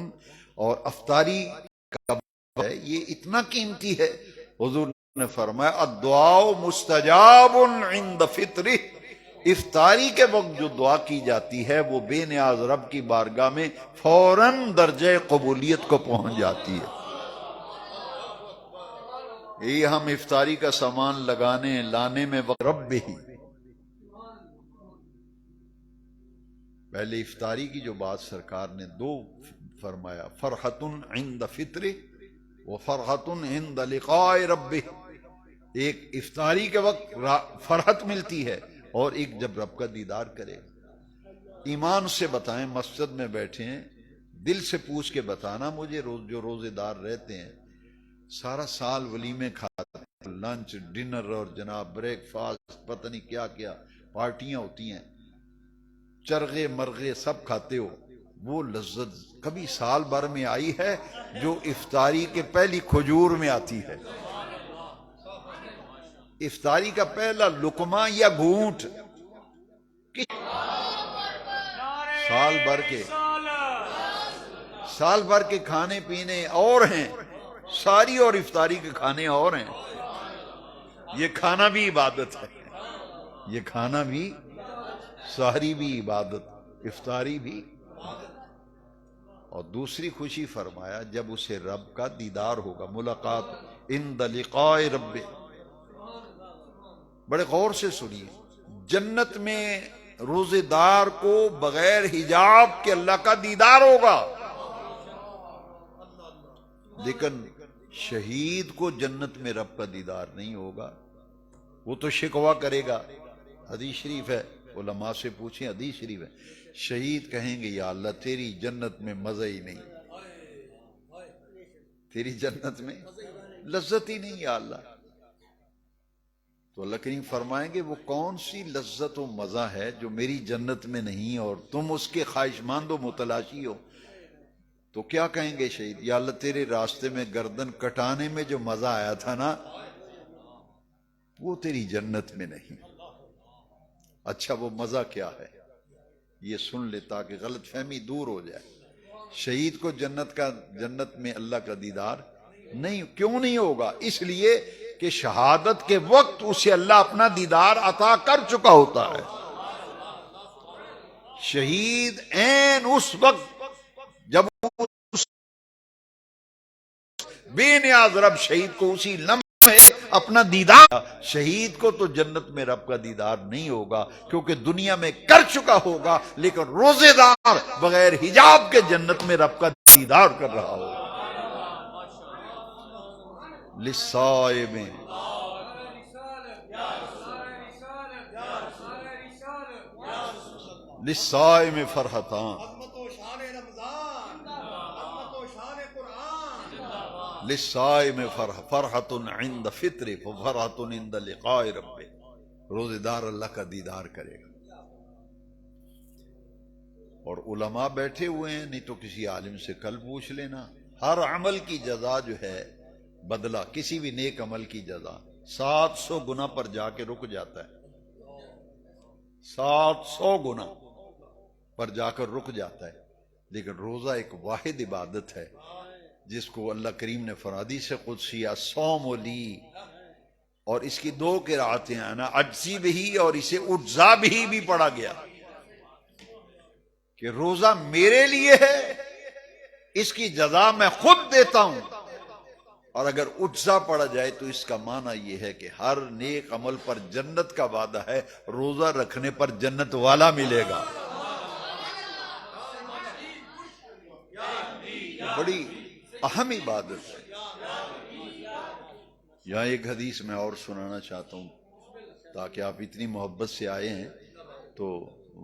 اور افطاری کا وقت ہے یہ اتنا قیمتی ہے، حضور نے فرمایا الدعاء مستجاب عند فطرہ، افطاری کے وقت جو دعا کی جاتی ہے وہ بے نیاز رب کی بارگاہ میں فوراً درجہ قبولیت کو پہنچ جاتی ہے۔ یہ ہم افطاری کا سامان لگانے لانے میں وقت رب ہی، پہلے افطاری کی جو بات سرکار نے دو فرمایا، فرحۃ عند فطرہ و فرحۃ عند لقاء ربہ، ایک افطاری کے وقت فرحت ملتی ہے، اور ایک جب رب کا دیدار کرے۔ ایمان سے بتائیں، مسجد میں بیٹھے ہیں، دل سے پوچھ کے بتانا مجھے، جو روزے دار رہتے ہیں سارا سال ولیمے کھاتے ہیں، لنچ ڈنر اور جناب بریک فاسٹ، پتہ نہیں کیا کیا پارٹیاں ہوتی ہیں، چرغے مرغے سب کھاتے ہو، وہ لذت کبھی سال بھر میں آئی ہے جو افطاری کے پہلی کھجور میں آتی ہے. افطاری کا پہلا لقمہ یا گھونٹ سال بھر کے کھانے پینے اور ہیں، ساری اور افطاری کے کھانے اور ہیں. یہ کھانا بھی عبادت ہے، یہ کھانا بھی، سحری بھی عبادت، افطاری بھی. اور دوسری خوشی فرمایا جب اسے رب کا دیدار ہوگا، ملاقات عند لقاء رب. بڑے غور سے سنیے، جنت میں روزے دار کو بغیر حجاب کے اللہ کا دیدار ہوگا، لیکن شہید کو جنت میں رب کا دیدار نہیں ہوگا. وہ تو شکوہ کرے گا. حدیث شریف ہے، علماء سے پوچھیں، حدیث شریف ہے، شہید کہیں گے یا اللہ تیری جنت میں مزہ ہی نہیں، تیری جنت میں لذت ہی نہیں یا اللہ. تو اللہ کریم فرمائیں گے وہ کون سی لذت و مزہ ہے جو میری جنت میں نہیں اور تم اس کے خواہشمند و متلاشی ہو. تو کیا کہیں گے شہید؟ یا اللہ تیرے راستے میں گردن کٹانے میں جو مزہ آیا تھا نا وہ تیری جنت میں نہیں. اچھا وہ مزہ کیا ہے یہ سن لے تاکہ غلط فہمی دور ہو جائے. شہید کو جنت میں اللہ کا دیدار نہیں، کیوں نہیں ہوگا؟ اس لیے کہ شہادت کے وقت اسے اللہ اپنا دیدار عطا کر چکا ہوتا ہے. شہید عین اس وقت جب بے نیاز رب شہید کو اسی لمحے اپنا دیدار، شہید کو تو جنت میں رب کا دیدار نہیں ہوگا کیونکہ دنیا میں کر چکا ہوگا، لیکن روزے دار بغیر حجاب کے جنت میں رب کا دیدار کر رہا ہوگا. للصائم للصائم فرحتان، للصائم فرحت عند فطر فرحت عند لقاء رب. روزے دار اللہ کا دیدار کرے گا. اور علماء بیٹھے ہوئے ہیں، نہیں تو کسی عالم سے کل پوچھ لینا. ہر عمل کی جزا جو ہے، بدلہ کسی بھی نیک عمل کی جزا 700 گنا پر جا کے رک جاتا ہے. 700 گنا پر جا کر رک جاتا ہے. لیکن روزہ ایک واحد عبادت ہے جس کو اللہ کریم نے حدیث قدسیہ صوم لی، اور اس کی 2 قرأتیں ہیں نا، اجزی بھی اور اسے اجزا بھی پڑھا گیا کہ روزہ میرے لیے ہے، اس کی جزا میں خود دیتا ہوں. اور اگر اجزا پڑھا جائے تو اس کا معنی یہ ہے کہ ہر نیک عمل پر جنت کا وعدہ ہے، روزہ رکھنے پر جنت والا ملے گا. بڑی اہم عبادت ہے. یہاں ایک حدیث میں اور سنانا چاہتا ہوں تاکہ آپ اتنی محبت سے آئے ہیں تو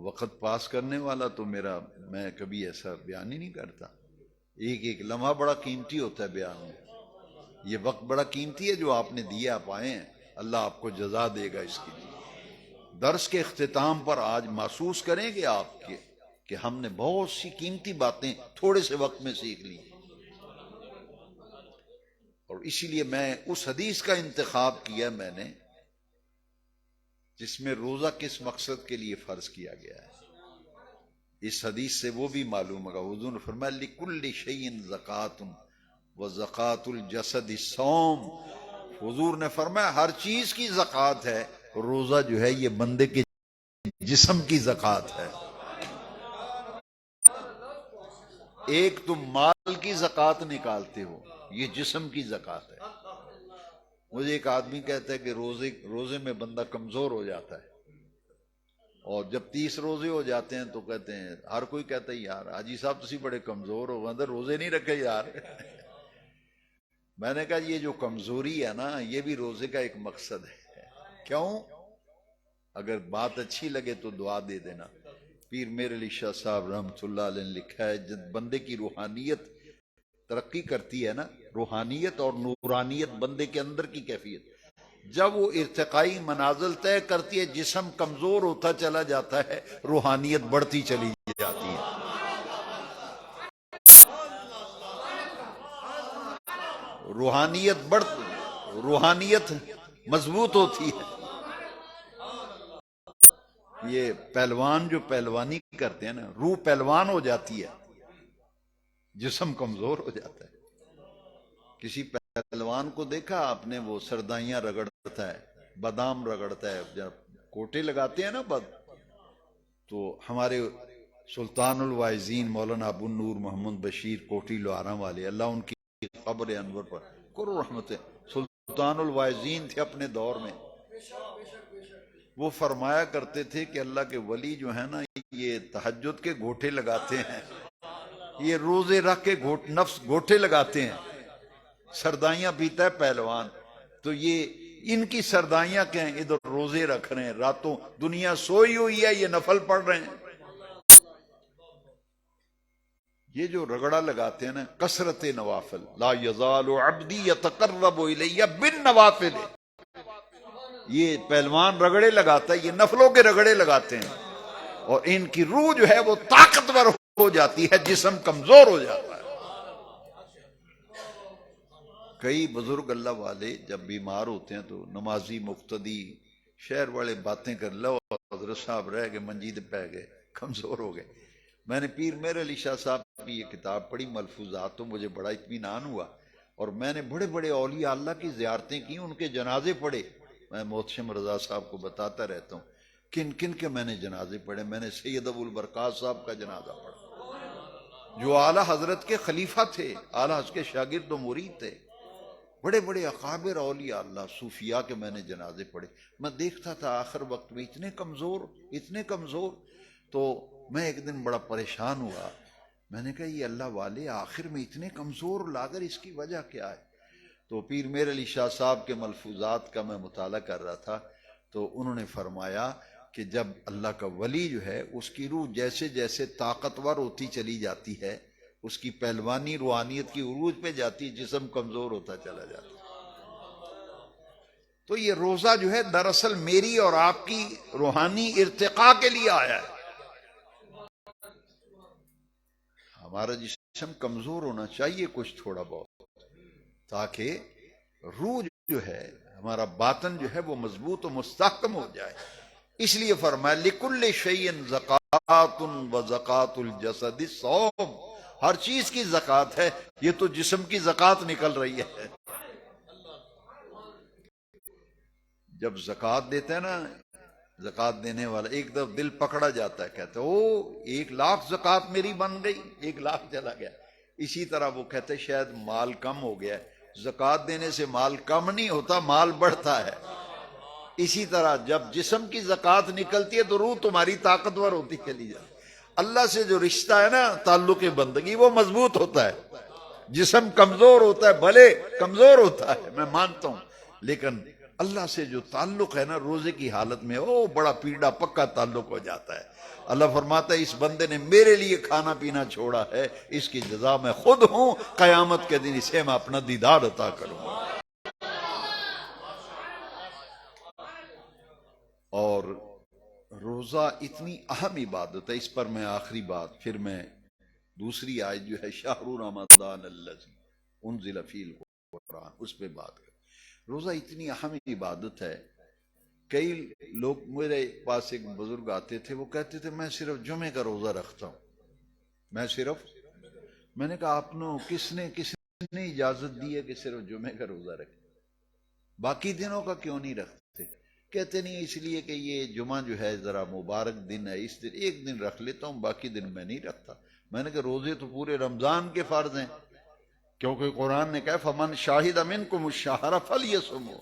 وقت پاس کرنے والا تو میں کبھی ایسا بیان ہی نہیں کرتا. ایک لمحہ بڑا قیمتی ہوتا ہے بیان میں. یہ وقت بڑا قیمتی ہے جو آپ نے دیا، آپ آئے ہیں، اللہ آپ کو جزا دے گا اس کے لیے. درس کے اختتام پر آج محسوس کریں گے آپ کہ ہم نے بہت سی قیمتی باتیں تھوڑے سے وقت میں سیکھ لی. اور اسی لیے میں اس حدیث کا انتخاب کیا میں نے جس میں روزہ کس مقصد کے لیے فرض کیا گیا ہے. اس حدیث سے وہ بھی معلوم ہوگا. حضور نے فرمایا لِكُلِّ شَيْءٍ زَكَاةٌ وَزَكَاةُ الْجَسَدِ الصَّوْمُ. حضور نے فرمایا ہر چیز کی زکوٰۃ ہے، روزہ جو ہے یہ بندے کے جسم کی زکوٰۃ ہے. ایک تم مال کی زکوٰۃ نکالتے ہو، یہ جسم کی زکوٰۃ ہے. مجھے ایک آدمی کہتا ہے کہ روزے میں بندہ کمزور ہو جاتا ہے، اور جب 30 روزے ہو جاتے ہیں تو کہتے ہیں، ہر کوئی کہتا ہے یار حاجی صاحب تسی بڑے کمزور ہو، اندر روزے نہیں رکھے یار. میں نے کہا یہ جو کمزوری ہے نا یہ بھی روزے کا ایک مقصد ہے. کیوں؟ اگر بات اچھی لگے تو دعا دے دینا. پیر میر علی شاہ صاحب رحمۃ اللہ علیہ نے لکھا ہے جب بندے کی روحانیت ترقی کرتی ہے نا، روحانیت اور نورانیت بندے کے اندر کی کیفیت، جب وہ ارتقائی منازل طے کرتی ہے جسم کمزور ہوتا چلا جاتا ہے، روحانیت بڑھتی چلی جاتی ہے. روحانیت مضبوط ہوتی ہے. یہ پہلوان جو پہلوانی کرتے ہیں نا، روح پہلوان ہو جاتی ہے، جسم کمزور ہو جاتا ہے. کسی پہلوان کو دیکھا آپ نے، وہ سردائیاں رگڑتا ہے، بادام رگڑتا ہے، جب کوٹے لگاتے ہیں نا تو ہمارے سلطان الواعظین مولانا ابو النور محمد بشیر کوٹی لوہارا والے، اللہ ان کی قبر انور پر کرو رحمت، سلطان الواعظین تھے اپنے دور میں. وہ فرمایا کرتے تھے کہ اللہ کے ولی جو ہیں نا، یہ تہجد کے گھوٹے لگاتے ہیں، یہ روزے رکھ کے نفس گھوٹے لگاتے ہیں. سردائیاں پیتا ہے پہلوان، تو یہ ان کی سردائیاں کیا ہیں، ادھر روزے رکھ رہے ہیں، راتوں دنیا سوئی ہوئی ہے، یہ نفل پڑھ رہے ہیں. یہ جو رگڑا لگاتے ہیں نا، کثرت نوافل، لا یزال عبدی یتقرب الی بالنوافل، یہ پہلوان رگڑے لگاتا ہے، یہ نفلوں کے رگڑے لگاتے ہیں، اور ان کی روح جو ہے وہ طاقتور ہو جاتی ہے، جسم کمزور ہو جاتا ہے. کئی بزرگ اللہ والے جب بیمار ہوتے ہیں تو نمازی مقتدی شہر والے باتیں کر لو، حضرت صاحب رہ گئے منجید پہ گئے، کمزور ہو گئے. میں نے پیر مہر علی شاہ صاحب کی یہ کتاب پڑھی ملفوظات، تو مجھے بڑا اطمینان ہوا، اور میں نے بڑے بڑے اولیاء اللہ کی زیارتیں کی، ان کے جنازے پڑھے. میں محتشم رضا صاحب کو بتاتا رہتا ہوں کن کن کے میں نے جنازے پڑھے. میں نے سید ابو البرکات صاحب کا جنازہ پڑھا، جو اعلیٰ حضرت کے خلیفہ تھے، اعلیٰ حضرت کے شاگرد و مرید تھے. بڑے بڑے اکابر اولیاء اللہ صوفیاء کے میں نے جنازے پڑھے. میں دیکھتا تھا آخر وقت میں اتنے کمزور. تو میں ایک دن بڑا پریشان ہوا، میں نے کہا یہ اللہ والے آخر میں اتنے کمزور لاگر، اس کی وجہ کیا ہے؟ تو پیر مہر علی شاہ صاحب کے ملفوظات کا میں مطالعہ کر رہا تھا، تو انہوں نے فرمایا کہ جب اللہ کا ولی جو ہے، اس کی روح جیسے جیسے طاقتور ہوتی چلی جاتی ہے، اس کی پہلوانی روحانیت کی عروج پہ جاتی، جسم کمزور ہوتا چلا جاتا. تو یہ روزہ جو ہے دراصل میری اور آپ کی روحانی ارتقاء کے لیے آیا ہے. ہمارا جسم کمزور ہونا چاہیے کچھ تھوڑا بہت، تاکہ روح جو ہے، ہمارا باطن جو ہے وہ مضبوط و مستحکم ہو جائے. اس لیے فرمایا لِكُلِّ شَيْءٍ زَكَاةٌ وَزَكَاةُ الْجَسَدِ الصَّوْمُ، ہر چیز کی زکوٰۃ ہے، یہ تو جسم کی زکوٰۃ نکل رہی ہے. جب زکوٰۃ دیتے ہیں نا، زکوٰۃ دینے والا ایک دفعہ دل پکڑا جاتا ہے، کہتے ہیں او 1,00,000 زکوٰۃ میری بن گئی، 1,00,000 چلا گیا. اسی طرح وہ کہتے ہیں شاید مال کم ہو گیا ہے. زکوٰۃ دینے سے مال کم نہیں ہوتا، مال بڑھتا ہے. اسی طرح جب جسم کی زکوٰۃ نکلتی ہے تو روح تمہاری طاقتور ہوتی چلی جاتی. اللہ سے جو رشتہ ہے نا، تعلق بندگی، وہ مضبوط ہوتا ہے. جسم کمزور ہوتا ہے، بھلے کمزور ہوتا ہے، میں مانتا ہوں، لیکن اللہ سے جو تعلق ہے نا روزے کی حالت میں، وہ بڑا پیڑا پکا تعلق ہو جاتا ہے. اللہ فرماتا ہے اس بندے نے میرے لیے کھانا پینا چھوڑا ہے، اس کی جزا میں خود ہوں، قیامت کے دن اسے میں اپنا دیدار عطا کروں گا. اور روزہ اتنی اہم عبادت ہے، اس پر میں آخری بات، پھر میں دوسری آیت جو ہے شہر رمضان الذی انزل فیہ القرآن، اس پہ بات کریں. روزہ اتنی اہم عبادت ہے. کئی لوگ میرے پاس ایک بزرگ آتے تھے، وہ کہتے تھے میں صرف جمعے کا روزہ رکھتا ہوں، میں نے کہا آپ نے کس نے اجازت دی ہے کہ صرف جمعے کا روزہ رکھے، باقی دنوں کا کیوں نہیں رکھتے؟ کہتے نہیں اس لیے کہ یہ جمعہ جو ہے ذرا مبارک دن ہے، اس دن ایک دن رکھ لیتا ہوں، باقی دن میں نہیں رکھتا. میں نے کہا روزے تو پورے رمضان کے فرض ہیں، کیونکہ قرآن نے کہا فمن شاہد منکم الشہر فلیصمہ،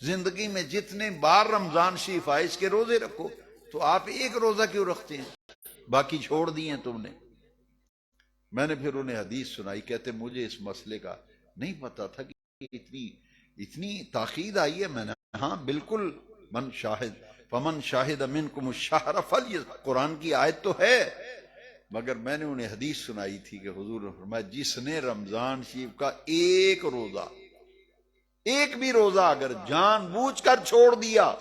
زندگی میں جتنے بار رمضان شریف آئے اس کے روزے رکھو. تو آپ ایک روزہ کیوں رکھتے ہیں، باقی چھوڑ دیے تم نے؟ میں نے پھر انہیں حدیث سنائی، کہتے مجھے اس مسئلے کا نہیں پتا تھا کہ اتنی تاکید آئی ہے. میں نے ہاں بالکل، من شاہد فمن شاہد منکم الشہر فلیصمہ، قرآن کی آیت تو ہے، مگر میں نے انہیں حدیث سنائی تھی کہ حضور نے فرمایا جس نے رمضان شریف کا ایک بھی روزہ اگر جان بوجھ کر چھوڑ دیا،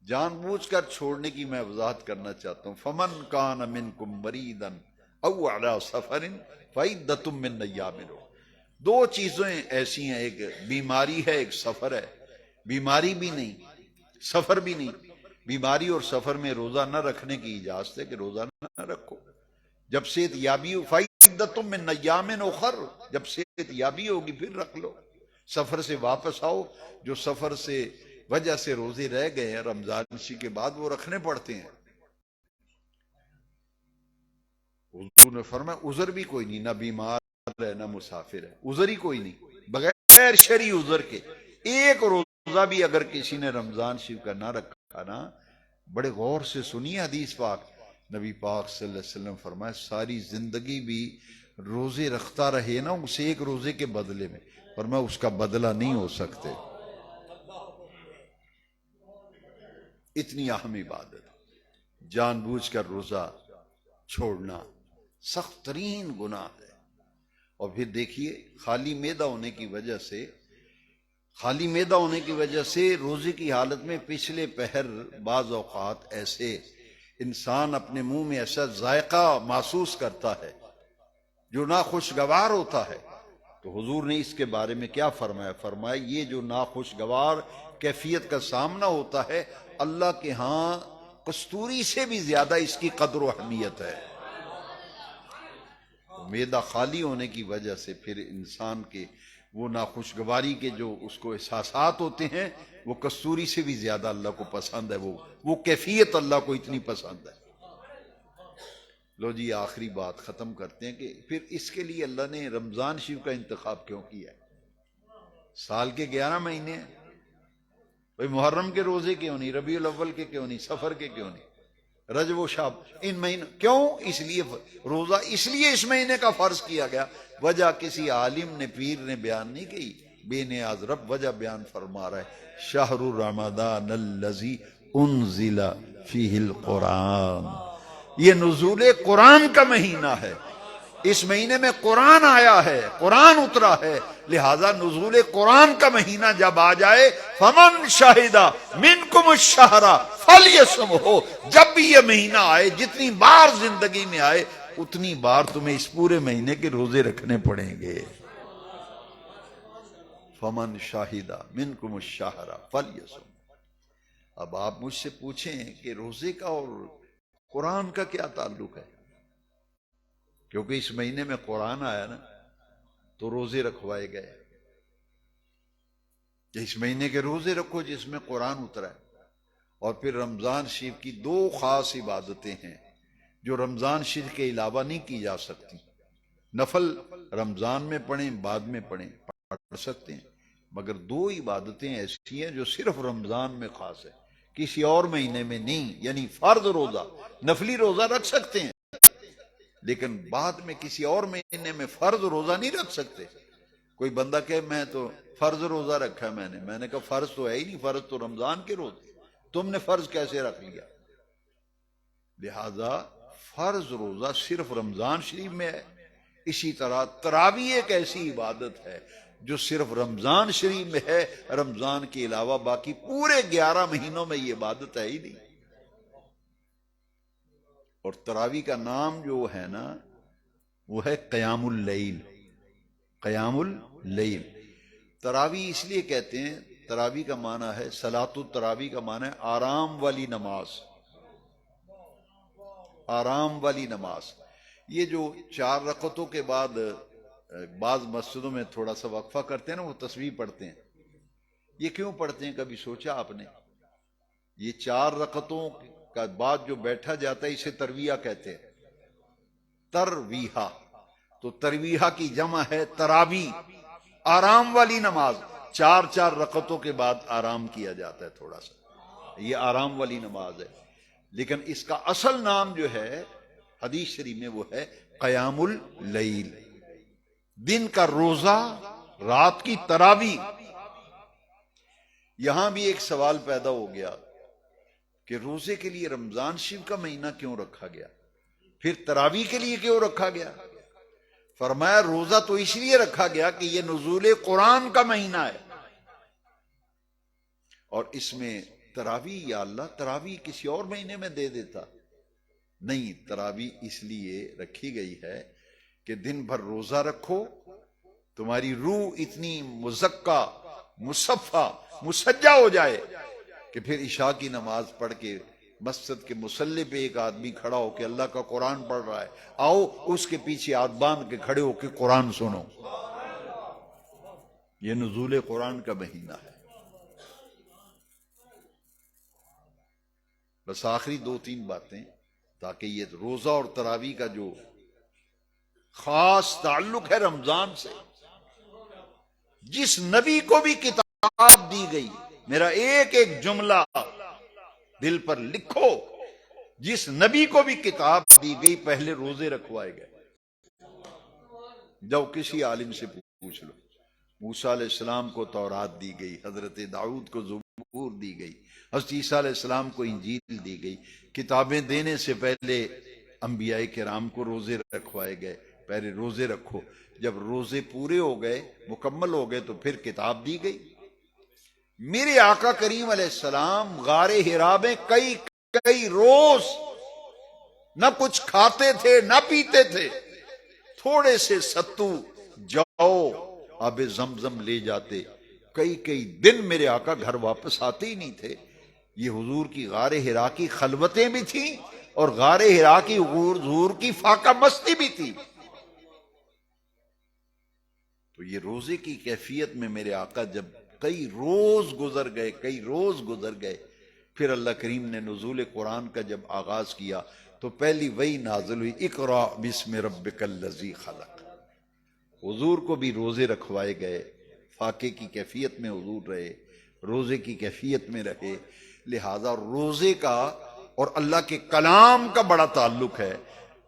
جان بوجھ کر چھوڑنے کی میں وضاحت کرنا چاہتا ہوں، فمن کان منکم مریضا او علی سفر فعدۃ من ایام اخر، دو چیزیں ایسی ہیں، ایک بیماری ہے، ایک سفر ہے۔ بیماری بھی نہیں، سفر بھی نہیں۔ بیماری اور سفر میں روزہ نہ رکھنے کی اجازت ہے کہ روزہ نہ رکھو جب صحت یابی ہو۔ فَعِدَّةٌ مِّنْ أَيَّامٍ أُخَرَ، جب صحت یابی ہوگی پھر رکھ لو۔ سفر سے واپس آؤ، جو سفر سے وجہ سے روزے رہ گئے ہیں رمضان شی کے بعد، وہ رکھنے پڑتے ہیں۔ حضور نے فرمایا عذر بھی کوئی نہیں، نہ بیمار ہے نہ مسافر ہے، عذر ہی کوئی نہیں، بغیر شرعی عذر کے ایک روزہ بھی اگر کسی نے رمضان شریف کا نہ رکھا نا، بڑے غور سے سنیے حدیث پاک، نبی پاک صلی اللہ علیہ وسلم فرمایا ساری زندگی بھی روزے رکھتا رہے نا اس ایک روزے کے بدلے میں، فرمایا اس کا بدلہ نہیں ہو سکتے۔ اتنی اہم عبادت، جان بوجھ کر روزہ چھوڑنا سخت ترین گناہ ہے۔ اور پھر دیکھیے خالی معدہ ہونے کی وجہ سے روزے کی حالت میں پچھلے پہر بعض اوقات ایسے انسان اپنے منہ میں ایسا ذائقہ محسوس کرتا ہے جو ناخوشگوار ہوتا ہے، تو حضور نے اس کے بارے میں کیا فرمایا؟ فرمایا یہ جو ناخوشگوار کیفیت کا سامنا ہوتا ہے، اللہ کے ہاں کستوری سے بھی زیادہ اس کی قدر و اہمیت ہے۔ معدہ خالی ہونے کی وجہ سے پھر انسان کے وہ ناخوشگواری کے جو اس کو احساسات ہوتے ہیں، وہ کستوری سے بھی زیادہ اللہ کو پسند ہے، وہ کیفیت اللہ کو اتنی پسند ہے۔ لو جی آخری بات ختم کرتے ہیں کہ پھر اس کے لیے اللہ نے رمضان شریف کا انتخاب کیوں کیا ہے؟ سال کے 11 مہینے ہیں، بھئی محرم کے روزے کیوں نہیں، ربیع الاول کے کیوں نہیں، سفر کے کیوں نہیں، رجب و شعب، ان مہینوں کیوں؟ اس لیے روزہ اس لیے اس مہینے کا فرض کیا گیا۔ وجہ کسی عالم نے پیر نے بیان نہیں کی، بے نیاز رب وجہ بیان فرما رہا ہے، شہر رمضان الذی انزل فیہ القرآن، یہ نزول قرآن کا مہینہ ہے، اس مہینے میں قرآن آیا ہے، قرآن اترا ہے، لہذا نزول قرآن کا مہینہ جب آ جائے فمن شاہد منکم الشہر فلیصمہ، جب بھی یہ مہینہ آئے، جتنی بار زندگی میں آئے اتنی بار تمہیں اس پورے مہینے کے روزے رکھنے پڑیں گے۔ فمن شاہد منکم الشہر فلیصمہ۔ اب آپ مجھ سے پوچھیں کہ روزے کا اور قرآن کا کیا تعلق ہے؟ کیونکہ اس مہینے میں قرآن آیا نا تو روزے رکھوائے گئے، اس مہینے کے روزے رکھو جس میں قرآن اترا ہے۔ اور پھر رمضان شریف کی دو خاص عبادتیں ہیں جو رمضان شریف کے علاوہ نہیں کی جا سکتی، نفل رمضان میں پڑھیں بعد میں پڑھ سکتے ہیں، مگر دو عبادتیں ایسی ہیں جو صرف رمضان میں خاص ہے، کسی اور مہینے میں نہیں، یعنی فرض روزہ، نفلی روزہ رکھ سکتے ہیں لیکن بعد میں کسی اور مہینے میں فرض روزہ نہیں رکھ سکتے۔ کوئی بندہ کہے میں تو فرض روزہ رکھا ہے میں نے کہا فرض تو ہے ہی نہیں، فرض تو رمضان کے روزے، تم نے فرض کیسے رکھ لیا؟ لہذا فرض روزہ صرف رمضان شریف میں ہے۔ اسی طرح تراویح ایک ایسی عبادت ہے جو صرف رمضان شریف میں ہے، رمضان کے علاوہ باقی پورے 11 مہینوں میں یہ عبادت ہے ہی نہیں۔ اور تراویح کا نام جو ہے نا وہ ہے قیام اللیل، قیام اللیل۔ تراویح اس لیے کہتے ہیں، تراویح کا معنی ہے صلاۃ التراویح کا معنی ہے آرام والی نماز، آرام والی نماز۔ یہ جو 4 رکعتوں کے بعد بعض مسجدوں میں تھوڑا سا وقفہ کرتے ہیں نا، وہ تسبیح پڑھتے ہیں، یہ کیوں پڑھتے ہیں کبھی سوچا آپ نے؟ یہ 4 رکعتوں کا بعد جو بیٹھا جاتا ہے اسے ترویہ کہتے ہیں، ترویہ، تو ترویہ کی جمع ہے تراویح، آرام والی نماز۔ 4 رکعتوں کے بعد آرام کیا جاتا ہے تھوڑا سا، یہ آرام والی نماز ہے، لیکن اس کا اصل نام جو ہے حدیث شریف میں وہ ہے قیام اللیل، دن کا روزہ، رات کی تراویح۔ یہاں بھی ایک سوال پیدا ہو گیا کہ روزے کے لیے رمضان شریف کا مہینہ کیوں رکھا گیا، پھر تراویح کے لیے کیوں رکھا گیا؟ فرمایا روزہ تو اس لیے رکھا گیا کہ یہ نزول قرآن کا مہینہ ہے، اور اس میں تراویح، یا اللہ تراویح کسی اور مہینے میں دے دیتا، نہیں، تراویح اس لیے رکھی گئی ہے کہ دن بھر روزہ رکھو تمہاری روح اتنی مزکہ مصفہ مسجہ ہو جائے کہ پھر عشاء کی نماز پڑھ کے مسجد کے مصلی پہ ایک آدمی کھڑا ہو کے اللہ کا قرآن پڑھ رہا ہے، آؤ اس کے پیچھے ہاتھ باندھ کے کھڑے ہو کے قرآن سنو۔ یہ نزول قرآن کا مہینہ ہے۔ بس آخری دو تین باتیں تاکہ یہ روزہ اور تراویح کا جو خاص تعلق ہے رمضان سے، جس نبی کو بھی کتاب دی گئی، میرا ایک ایک جملہ دل پر لکھو، جس نبی کو بھی کتاب دی گئی پہلے روزے رکھوائے گئے۔ جب کسی عالم سے پوچھ لو، موسیٰ علیہ السلام کو تورات دی گئی، حضرت داؤد کو زبور دی گئی، حضرت عیسیٰ علیہ السلام کو انجیل دی گئی۔ کتابیں دینے سے پہلے انبیاء کرام کو روزے رکھوائے گئے، پہلے روزے رکھو۔ جب روزے پورے ہو گئے، مکمل ہو گئے، تو پھر کتاب دی گئی۔ میرے آقا کریم علیہ السلام غار حرا میں کئی روز نہ کچھ کھاتے تھے نہ پیتے تھے، تھوڑے سے ستو جو آب زمزم لے جاتے، کئی دن میرے آقا گھر واپس آتے ہی نہیں تھے۔ یہ حضور کی غار حرا کی خلوتیں بھی تھیں اور غار حرا کی حضور کی فاقہ مستی بھی تھی۔ تو یہ روزے کی کیفیت میں میرے آقا جب کئی روز گزر گئے، پھر اللہ کریم نے نزول قرآن کا جب آغاز کیا تو پہلی وحی نازل ہوئی، اقرأ بسم ربک الذی خلق۔ حضور کو بھی روزے رکھوائے گئے، فاقے کی کیفیت میں حضور رہے، روزے کی کیفیت میں رہے۔ لہذا روزے کا اور اللہ کے کلام کا بڑا تعلق ہے۔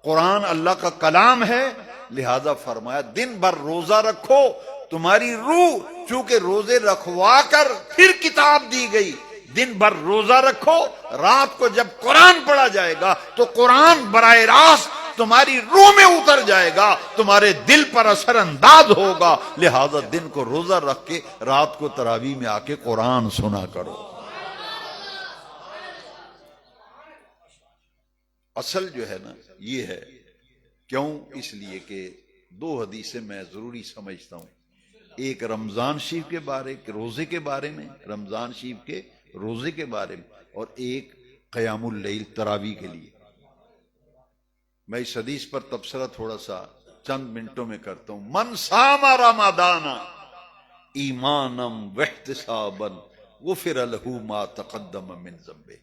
قرآن اللہ کا کلام ہے، لہذا فرمایا دن بھر روزہ رکھو، تمہاری روح چونکہ روزے رکھوا کر پھر کتاب دی گئی، دن بھر روزہ رکھو، رات کو جب قرآن پڑھا جائے گا تو قرآن براہ راست تمہاری روح میں اتر جائے گا، تمہارے دل پر اثر انداز ہوگا۔ لہذا دن کو روزہ رکھ کے رات کو تراویح میں آ کے قرآن سنا کرو۔ اصل جو ہے نا یہ ہے، کیوں؟ اس لیے کہ دو حدیثیں میں ضروری سمجھتا ہوں، ایک رمضان شریف کے بارے روزے کے بارے میں، رمضان شریف کے روزے کے بارے میں، اور ایک قیام اللیل تراویح کے لیے۔ میں اس حدیث پر تبصرہ تھوڑا سا چند منٹوں میں کرتا ہوں۔ من صام رمضان ایمانا واحتسابا غفر له ما تقدم من ذنبه،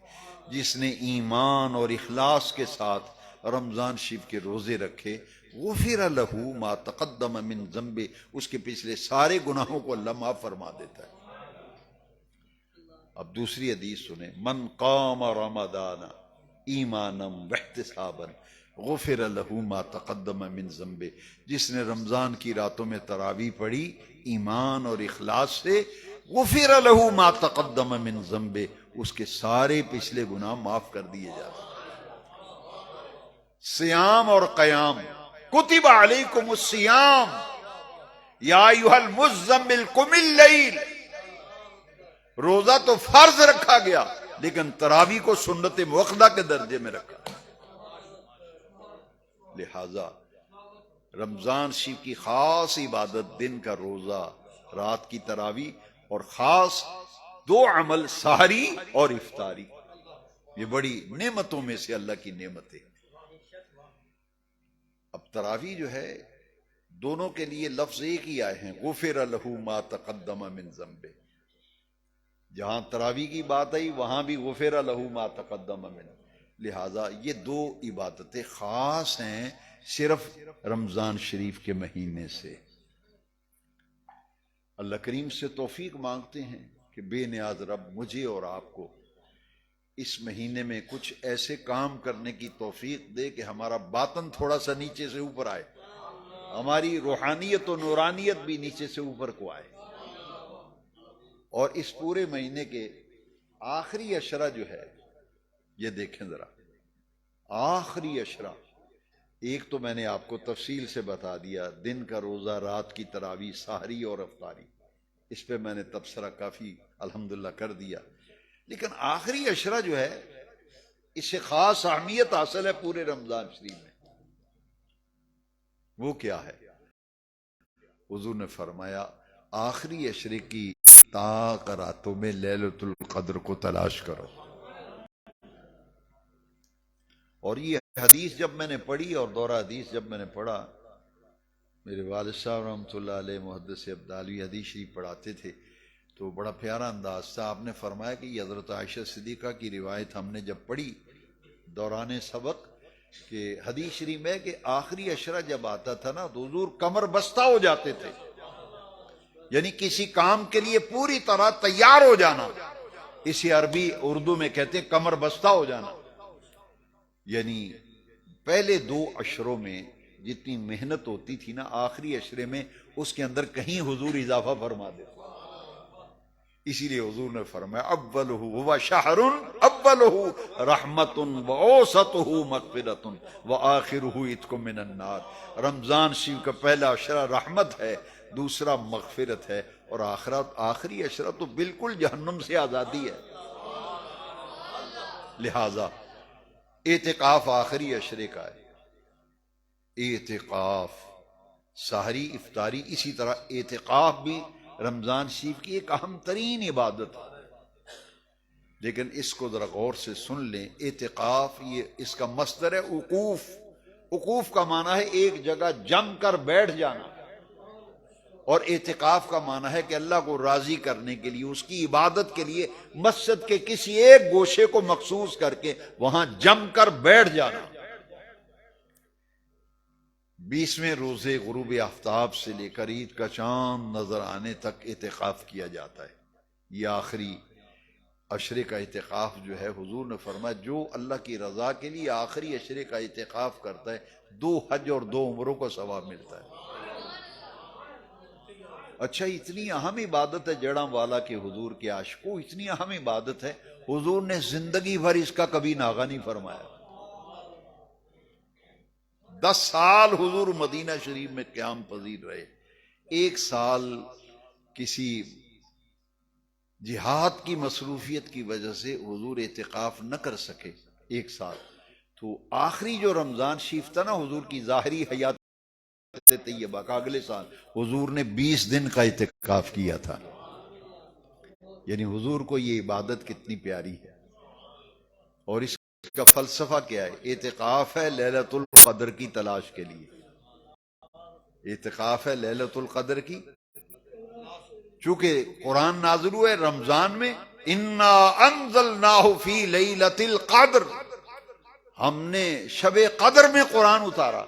جس نے ایمان اور اخلاص کے ساتھ رمضان شریف کے روزے رکھے، غفر له ما تقدم من ذنبه، اس کے پچھلے سارے گناہوں کو اللہ معاف فرما دیتا ہے۔ اب دوسری حدیث سنیں، من قام رمضان ایمانا واحتسابا غفر له ما تقدم من ذنبه، جس نے رمضان کی راتوں میں تراویح پڑھی ایمان اور اخلاص سے، غفر له ما تقدم من ذنبه، اس کے سارے پچھلے گناہ معاف کر دیے جاتے ہیں۔ سیام اور قیام، کتب علیکم السیام یا ایھا المزمل قم اللیل، روزہ تو فرض رکھا گیا لیکن تراویح کو سنت مؤکدہ کے درجے میں رکھا۔ لہذا رمضان شریف کی خاص عبادت دن کا روزہ، رات کی تراویح، اور خاص دو عمل سحری اور افطاری، یہ بڑی نعمتوں میں سے اللہ کی نعمت ہے۔ اب تراویح جو ہے دونوں کے لیے لفظ ایک ہی آئے ہیں، غفر له ما تقدم من ذنبه، جہاں تراویح کی بات آئی وہاں بھی غفر له ما تقدم من، لہذا یہ دو عبادتیں خاص ہیں صرف رمضان شریف کے مہینے سے۔ اللہ کریم سے توفیق مانگتے ہیں کہ بے نیاز رب مجھے اور آپ کو اس مہینے میں کچھ ایسے کام کرنے کی توفیق دے کہ ہمارا باطن تھوڑا سا نیچے سے اوپر آئے، ہماری روحانیت و نورانیت بھی نیچے سے اوپر کو آئے۔ اور اس پورے مہینے کے آخری عشرہ جو ہے یہ دیکھیں ذرا، آخری عشرہ، ایک تو میں نے آپ کو تفصیل سے بتا دیا، دن کا روزہ، رات کی تراویح، سحری اور افطاری، اس پہ میں نے تبصرہ کافی الحمدللہ کر دیا۔ لیکن آخری عشرہ جو ہے اس سے خاص اہمیت حاصل ہے پورے رمضان شریف میں۔ وہ کیا ہے؟ حضور نے فرمایا آخری عشرے کی طاق راتوں میں لیلۃ القدر کو تلاش کرو. اور یہ حدیث جب میں نے پڑھی اور دورہ حدیث جب میں نے پڑھا، میرے والد صاحب رحمۃ اللہ علیہ محدث ابدالوی حدیث شریف پڑھاتے تھے، تو بڑا پیارا انداز تھا. آپ نے فرمایا کہ یہ حضرت عائشہ صدیقہ کی روایت ہم نے جب پڑھی دوران سبق کہ حدیث شریف میں کہ آخری عشرہ جب آتا تھا نا تو حضور کمر بستہ ہو جاتے تھے، یعنی کسی کام کے لیے پوری طرح تیار ہو جانا. اسی عربی اردو میں کہتے ہیں کمر بستہ ہو جانا. یعنی پہلے 2 عشروں میں جتنی محنت ہوتی تھی نا، آخری عشرے میں اس کے اندر کہیں حضور اضافہ فرما دیتے. اسی لیے حضور نے فرمایا اولہ هو شہر اولہ رحمت واوسطہ مغفرۃ وآخرہ عتق من النار. رمضان شریف کا پہلا عشرہ رحمت ہے، دوسرا مغفرت ہے، اور آخری عشرہ تو بالکل جہنم سے آزادی ہے. لہذا اعتکاف آخری عشرے کا ہے. اعتکاف سحری افطاری، اسی طرح اعتکاف بھی رمضان شریف کی ایک اہم ترین عبادت ہے. لیکن اس کو ذرا غور سے سن لیں. اعتکاف یہ اس کا مصدر ہے وقوف. وقوف کا معنی ہے ایک جگہ جم کر بیٹھ جانا، اور اعتکاف کا معنی ہے کہ اللہ کو راضی کرنے کے لیے، اس کی عبادت کے لیے مسجد کے کسی ایک گوشے کو مخصوص کر کے وہاں جم کر بیٹھ جانا. 20ویں روزے غروب آفتاب سے لے کر عید کا چاند نظر آنے تک اعتکاف کیا جاتا ہے. یہ آخری عشرے کا اعتکاف جو ہے، حضور نے فرمایا جو اللہ کی رضا کے لیے آخری عشرے کا اعتکاف کرتا ہے 2 حج اور 2 عمروں کا ثواب ملتا ہے. اچھا، اتنی اہم عبادت ہے جڑاں والا کے حضور کے عاشقوں، اتنی اہم عبادت ہے حضور نے زندگی بھر اس کا کبھی ناغہ نہیں فرمایا. 10 سال حضور مدینہ شریف میں قیام پذیر رہے. 1 سال کسی جہاد کی مصروفیت کی وجہ سے حضور اعتکاف نہ کر سکے 1 سال. تو آخری جو رمضان شریف تھا نا حضور کی ظاہری حیات طیبہ کا، اگلے سال حضور نے 20 دن کا اعتکاف کیا تھا. یعنی حضور کو یہ عبادت کتنی پیاری ہے. اور اس کا فلسفہ کیا ہے؟ اعتکاف ہے لیلۃ القدر کی تلاش کے لیے. اعتکاف ہے لیلۃ القدر کی، چونکہ قرآن نازل ہوئے رمضان میں، انا انزلناہ فی لیلۃ القدر، ہم نے شب قدر میں قرآن اتارا.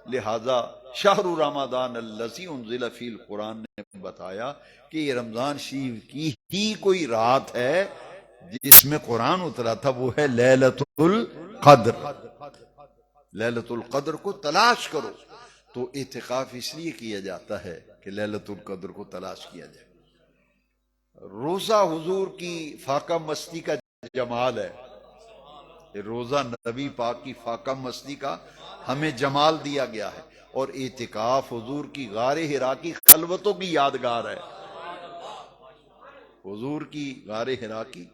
لہذا شہر رمضان الذی انزل فی القرآن نے بتایا کہ یہ رمضان شریف کی ہی کوئی رات ہے جس میں قرآن اترا تھا، وہ ہے لیلۃ القدر. لیلۃ القدر کو تلاش کرو. تو اعتکاف اس لیے کیا جاتا ہے کہ لیلۃ القدر کو تلاش کیا جائے. روزہ حضور کی فاقہ مستی کا جمال ہے. روزہ نبی پاک کی فاقہ مستی کا ہمیں جمال دیا گیا ہے. اور اعتکاف حضور کی غار حرا کی خلوتوں کی یادگار ہے. حضور کی غار حرا کی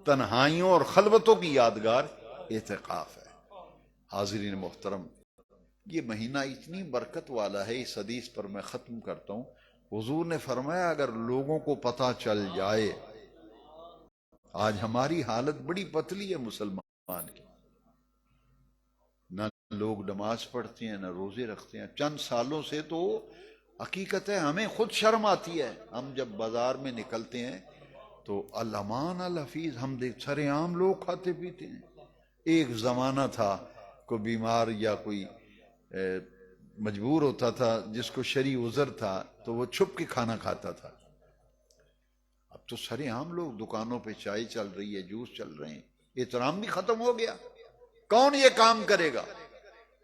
تنہائیوں اور خلوتوں کی یادگار اعتکاف ہے. حاضرین محترم، یہ مہینہ اتنی برکت والا ہے. اس حدیث پر میں ختم کرتا ہوں. حضور نے فرمایا اگر لوگوں کو پتہ چل جائے، آج ہماری حالت بڑی پتلی ہے مسلمان کی، نہ لوگ نماز پڑھتے ہیں نہ روزے رکھتے ہیں. چند سالوں سے تو حقیقت ہے ہمیں خود شرم آتی ہے. ہم جب بازار میں نکلتے ہیں تو الامان الحفیظ ہم دیکھ سرے عام لوگ کھاتے پیتے ہیں. ایک زمانہ تھا کوئی بیمار یا کوئی مجبور ہوتا تھا، جس کو شرعی عذر تھا تو وہ چھپ کے کھانا کھاتا تھا. اب تو سرے عام لوگ دکانوں پہ چائے چل رہی ہے، جوس چل رہے ہیں. احترام بھی ختم ہو گیا. کون یہ کام کرے گا؟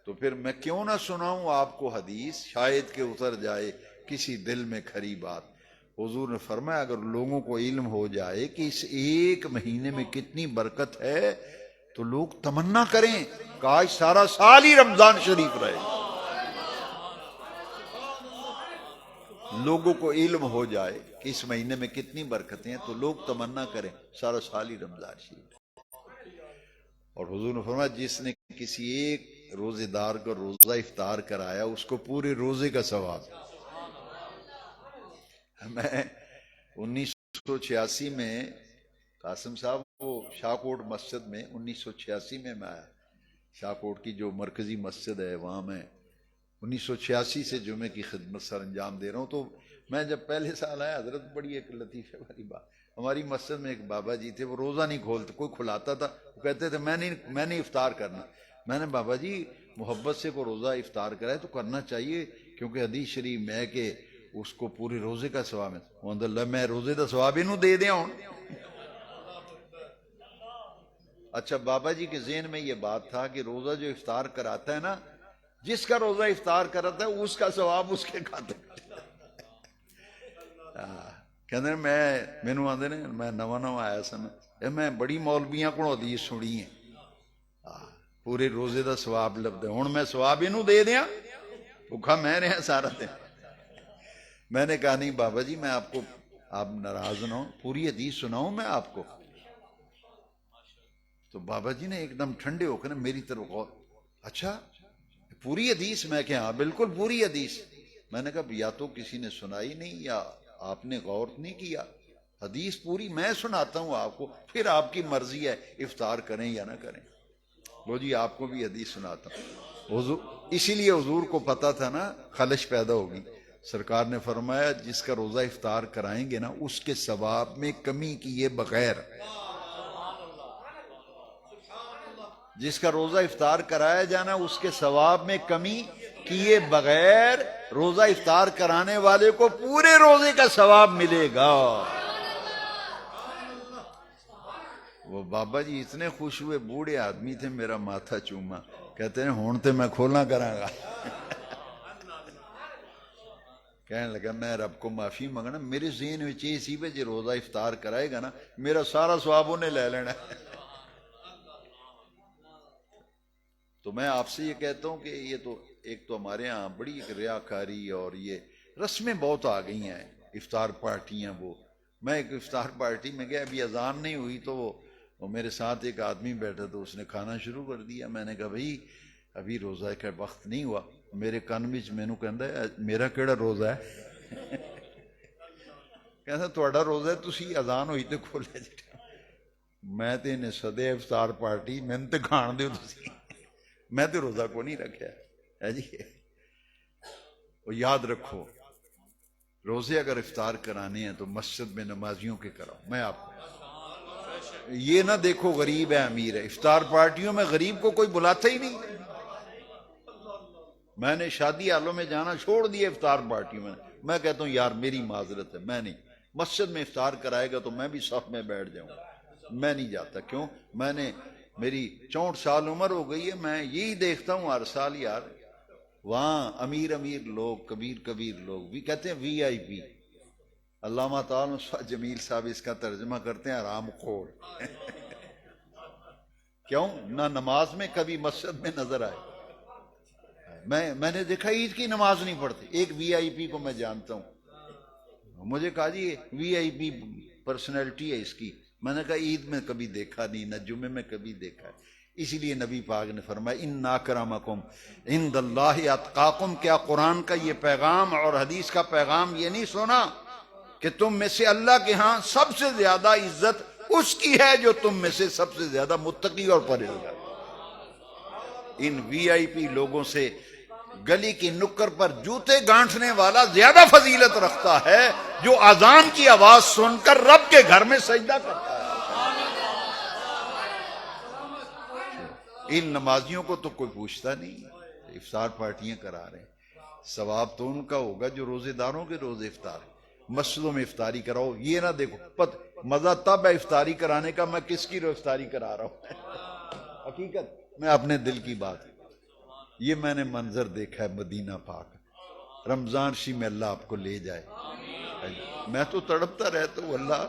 تو پھر میں کیوں نہ سناؤں آپ کو حدیث، شاید کہ اتر جائے کسی دل میں کھری بات. حضور نے فرمایا اگر لوگوں کو علم ہو جائے کہ اس ایک مہینے میں کتنی برکت ہے تو لوگ تمنا کریں کاش سارا سال ہی رمضان شریف رہے. لوگوں کو علم ہو جائے کہ اس مہینے میں کتنی برکتیں ہیں تو لوگ تمنا کریں سارا سال ہی رمضان شریف. اور حضور نے فرمایا جس نے کسی ایک روزے دار کو روزہ افطار کرایا اس کو پورے روزے کا ثواب. میں 1986 میں قاسم صاحب وہ شاہکوٹ مسجد میں 1986 میں آیا. شاہکوٹ کی جو مرکزی مسجد ہے وہاں میں 1986 سے جمعے کی خدمت سر انجام دے رہا ہوں. تو میں جب پہلے سال آیا حضرت بڑی ایک لطیفے والی بات، ہماری مسجد میں ایک بابا جی تھے، وہ روزہ نہیں کھولتے، کوئی کھلاتا تھا، وہ کہتے تھے میں نہیں افطار کرنا. میں نے بابا جی محبت سے کوئی روزہ افطار کرائے تو کرنا چاہیے، کیونکہ حدیث شریف میں کہ اس کو پورے روزے کا ثواب ہے. اللہ میں روزے کا ثواب انہوں دے دیا ہوں. اچھا بابا جی کے ذہن میں یہ بات تھا کہ روزہ جو افطار کراتا ہے نا، جس کا روزہ افطار کراتا ہے اس کا ثواب اس کے کھاتے. کہتے مینوں آندے نے میں نواں آیا سا میں بڑی مولویاں کو حدیث سنی ہے پورے روزے دا ثواب لبدا ہن میں ثواب انہوں دے دیاں، بھوکا میں رہا سارا دن. میں نے کہا نہیں بابا جی میں آپ ناراض نہ ہو، پوری حدیث سناؤں میں آپ کو. تو بابا جی نے ایک دم ٹھنڈے ہو کر میری طرف غور، اچھا پوری حدیث؟ میں کہ ہاں بالکل پوری حدیث. میں نے کہا یا تو کسی نے سنائی نہیں یا آپ نے غور نہیں کیا، حدیث پوری میں سناتا ہوں آپ کو، پھر آپ کی مرضی ہے افطار کریں یا نہ کریں. وہ جی آپ کو بھی حدیث سناتا ہوں. حضور اسی لیے حضور کو پتا تھا نا خلش پیدا ہوگی. سرکار نے فرمایا جس کا روزہ افطار کرائیں گے نا اس کے ثواب میں کمی کیے بغیر، جس کا روزہ افطار کرایا جانا اس کے ثواب میں کمی کیے بغیر روزہ افطار کرانے والے کو پورے روزے کا ثواب ملے گا. وہ بابا جی اتنے خوش ہوئے، بوڑھے آدمی تھے، میرا ماتھا چوما، کہتے ہیں ہون تے میں کھولا کراں گا. کہنے لگا میں رب کو معافی منگنا، میرے ذہن میں یہ سی جی روزہ افطار کرائے گا نا میرا سارا ثواب انہیں لے لینا. تو میں آپ سے یہ کہتا ہوں کہ یہ تو ایک تو ہمارے ہاں بڑی ایک ریاکاری اور یہ رسمیں بہت آ گئی ہیں، افطار پارٹیاں. وہ میں ایک افطار پارٹی میں گیا، ابھی اذان نہیں ہوئی تو وہ میرے ساتھ ایک آدمی بیٹھا تو اس نے کھانا شروع کر دیا. میں نے کہا بھائی ابھی روزہ کا وقت نہیں ہوا. میرے کان میں مینوں کہندا ہے میرا کیڑا روزہ ہے؟ کہندا تہاڈا روزہ ہے، تسی اذان ہوئی تے کھولے جی. میں تے نے سدے افطار پارٹی مینوں تے کھان دیو تسی، میں تو روزہ کو نہیں رکھا ہے جی. وہ یاد رکھو روزے اگر افطار کرانے ہیں تو مسجد میں نمازیوں کے کراؤ. میں آپ کو یہ نہ دیکھو غریب ہے امیر ہے، افطار پارٹیوں میں غریب کو کوئی بلاتا ہی نہیں. میں نے شادی حالوں میں جانا چھوڑ دیا افطار پارٹیوں میں. میں کہتا ہوں یار میری معذرت ہے، میں نہیں. مسجد میں افطار کرائے گا تو میں بھی صف میں بیٹھ جاؤں، میں نہیں جاتا. کیوں؟ میں نے میری 64 سال عمر ہو گئی ہے، میں یہی دیکھتا ہوں ہر سال یار وہاں امیر لوگ، کبیر لوگ بھی کہتے ہیں وی آئی پی. علامہ تعالی جمیل صاحب اس کا ترجمہ کرتے ہیں حرام خور. کیوں؟ نہ نماز میں کبھی مسجد میں نظر آئے. میں نے دیکھا عید کی نماز نہیں پڑھتے. ایک وی آئی پی کو میں جانتا ہوں، مجھے کہا جی وی آئی پی پرسنالٹی ہے اس کی. میں نے کہا عید میں کبھی دیکھا نہیں، نہ جمعے میں کبھی دیکھا ہے. اسی لیے نبی پاک نے فرمایا ان اکرمکم عند اللہ اتقاکم. کیا قرآن کا یہ پیغام اور حدیث کا پیغام یہ نہیں سنا کہ تم میں سے اللہ کے ہاں سب سے زیادہ عزت اس کی ہے جو تم میں سے سب سے زیادہ متقی اور پرہیزگار. ان وی آئی پی لوگوں سے گلی کی نکر پر جوتے گانٹھنے والا زیادہ فضیلت رکھتا ہے جو اذان کی آواز سن کر رب کے گھر میں سجدہ کرتا ہے. ان نمازیوں کو تو کوئی پوچھتا نہیں. افطار پارٹیاں کرا رہے ہیں، ثواب تو ان کا ہوگا جو روزے داروں کے روزے افطار. مسجدوں میں افطاری کراؤ. یہ نہ دیکھو مزہ تب ہے افطاری کرانے کا میں کس کی افطاری کرا رہا ہوں. حقیقت میں اپنے دل کی بات، یہ میں نے منظر دیکھا ہے مدینہ پاک. رمضان شریف میں اللہ آپ کو لے جائے. میں تو تڑپتا رہتا ہوں اللہ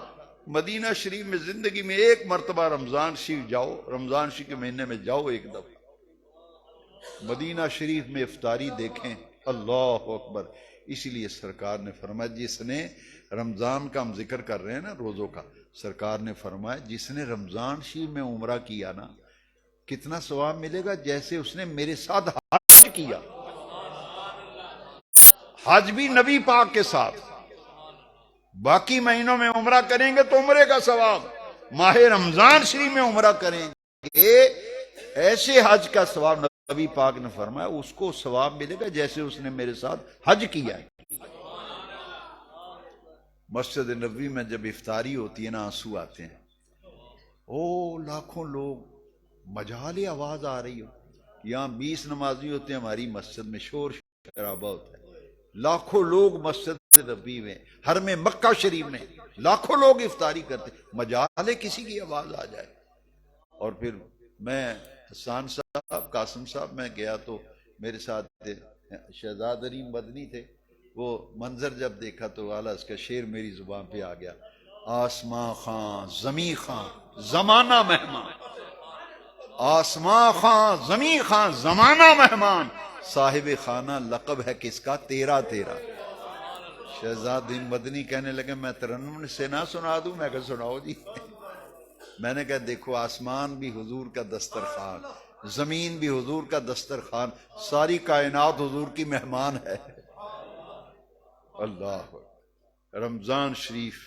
مدینہ شریف میں زندگی میں ایک مرتبہ رمضان شریف جاؤ، رمضان شریف کے مہینے میں جاؤ ایک دفعہ مدینہ شریف میں افطاری دیکھیں. اللہ اکبر. اسی لیے سرکار نے فرمایا جس نے رمضان کا ہم ذکر کر رہے ہیں نا روزوں کا، سرکار نے فرمایا جس نے رمضان شریف میں عمرہ کیا نا کتنا ثواب ملے گا جیسے اس نے میرے ساتھ حج کیا. حج بھی نبی پاک کے ساتھ. باقی مہینوں میں عمرہ کریں گے تو عمرے کا ثواب، ماہ رمضان شریف میں عمرہ کریں گے ایسے حج کا ثواب نبی پاک نے فرمایا اس کو ثواب ملے گا جیسے اس نے میرے ساتھ حج کیا ہے۔ مسجد نبوی میں جب افطاری ہوتی ہے نا آنسو آتے ہیں، او لاکھوں لوگ، مجال آواز آ رہی ہو، یہاں 20 نمازی ہوتے ہیں، ہماری مسجد میں شور شرابہ ہوتا ہے، لاکھوں لوگ مسجد نبوی میں، حرم مکہ شریف میں لاکھوں لوگ افطاری کرتے، مجال ہے کسی کی آواز آ جائے۔ اور پھر میں حسان صاحب، قاسم صاحب، میں گیا تو میرے ساتھ شہزاد ریم مدنی تھے، وہ منظر جب دیکھا تو اعلیٰ اس کا شعر میری زبان پہ آ گیا، آسماں خاں زمیں خاں زمانہ مہمان، آسماں خاں زمیں خاں زمانہ مہمان، صاحب خانہ لقب ہے کس کا تیرا تیرا۔ شہزاد ریم مدنی کہنے لگے میں ترنم سے نہ سنا دوں، میں کہا سناؤ جی۔ میں نے کہا دیکھو آسمان بھی حضور کا دسترخوان، زمین بھی حضور کا دسترخوان، ساری کائنات حضور کی مہمان ہے۔ اللہ رمضان شریف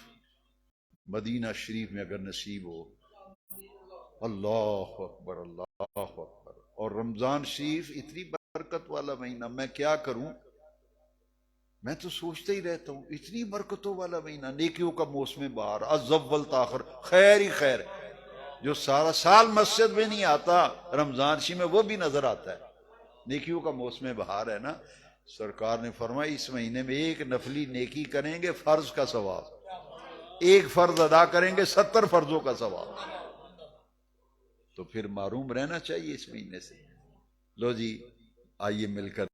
مدینہ شریف میں اگر نصیب ہو، اللہ اکبر اللہ اکبر۔ اور رمضان شریف اتنی برکت والا مہینہ، میں کیا کروں، میں تو سوچتا ہی رہتا ہوں، اتنی برکتوں والا مہینہ، نیکیوں کا موسم بہار، ازول تاخر، خیر ہی خیر، جو سارا سال مسجد میں نہیں آتا رمضان شریف میں وہ بھی نظر آتا ہے، نیکیوں کا موسم بہار ہے نا۔ سرکار نے فرمایا اس مہینے میں ایک نفلی نیکی کریں گے فرض کا ثواب، ایک فرض ادا کریں گے 70 فرضوں کا ثواب، تو پھر معروم رہنا چاہیے اس مہینے سے۔ لو جی آئیے مل کر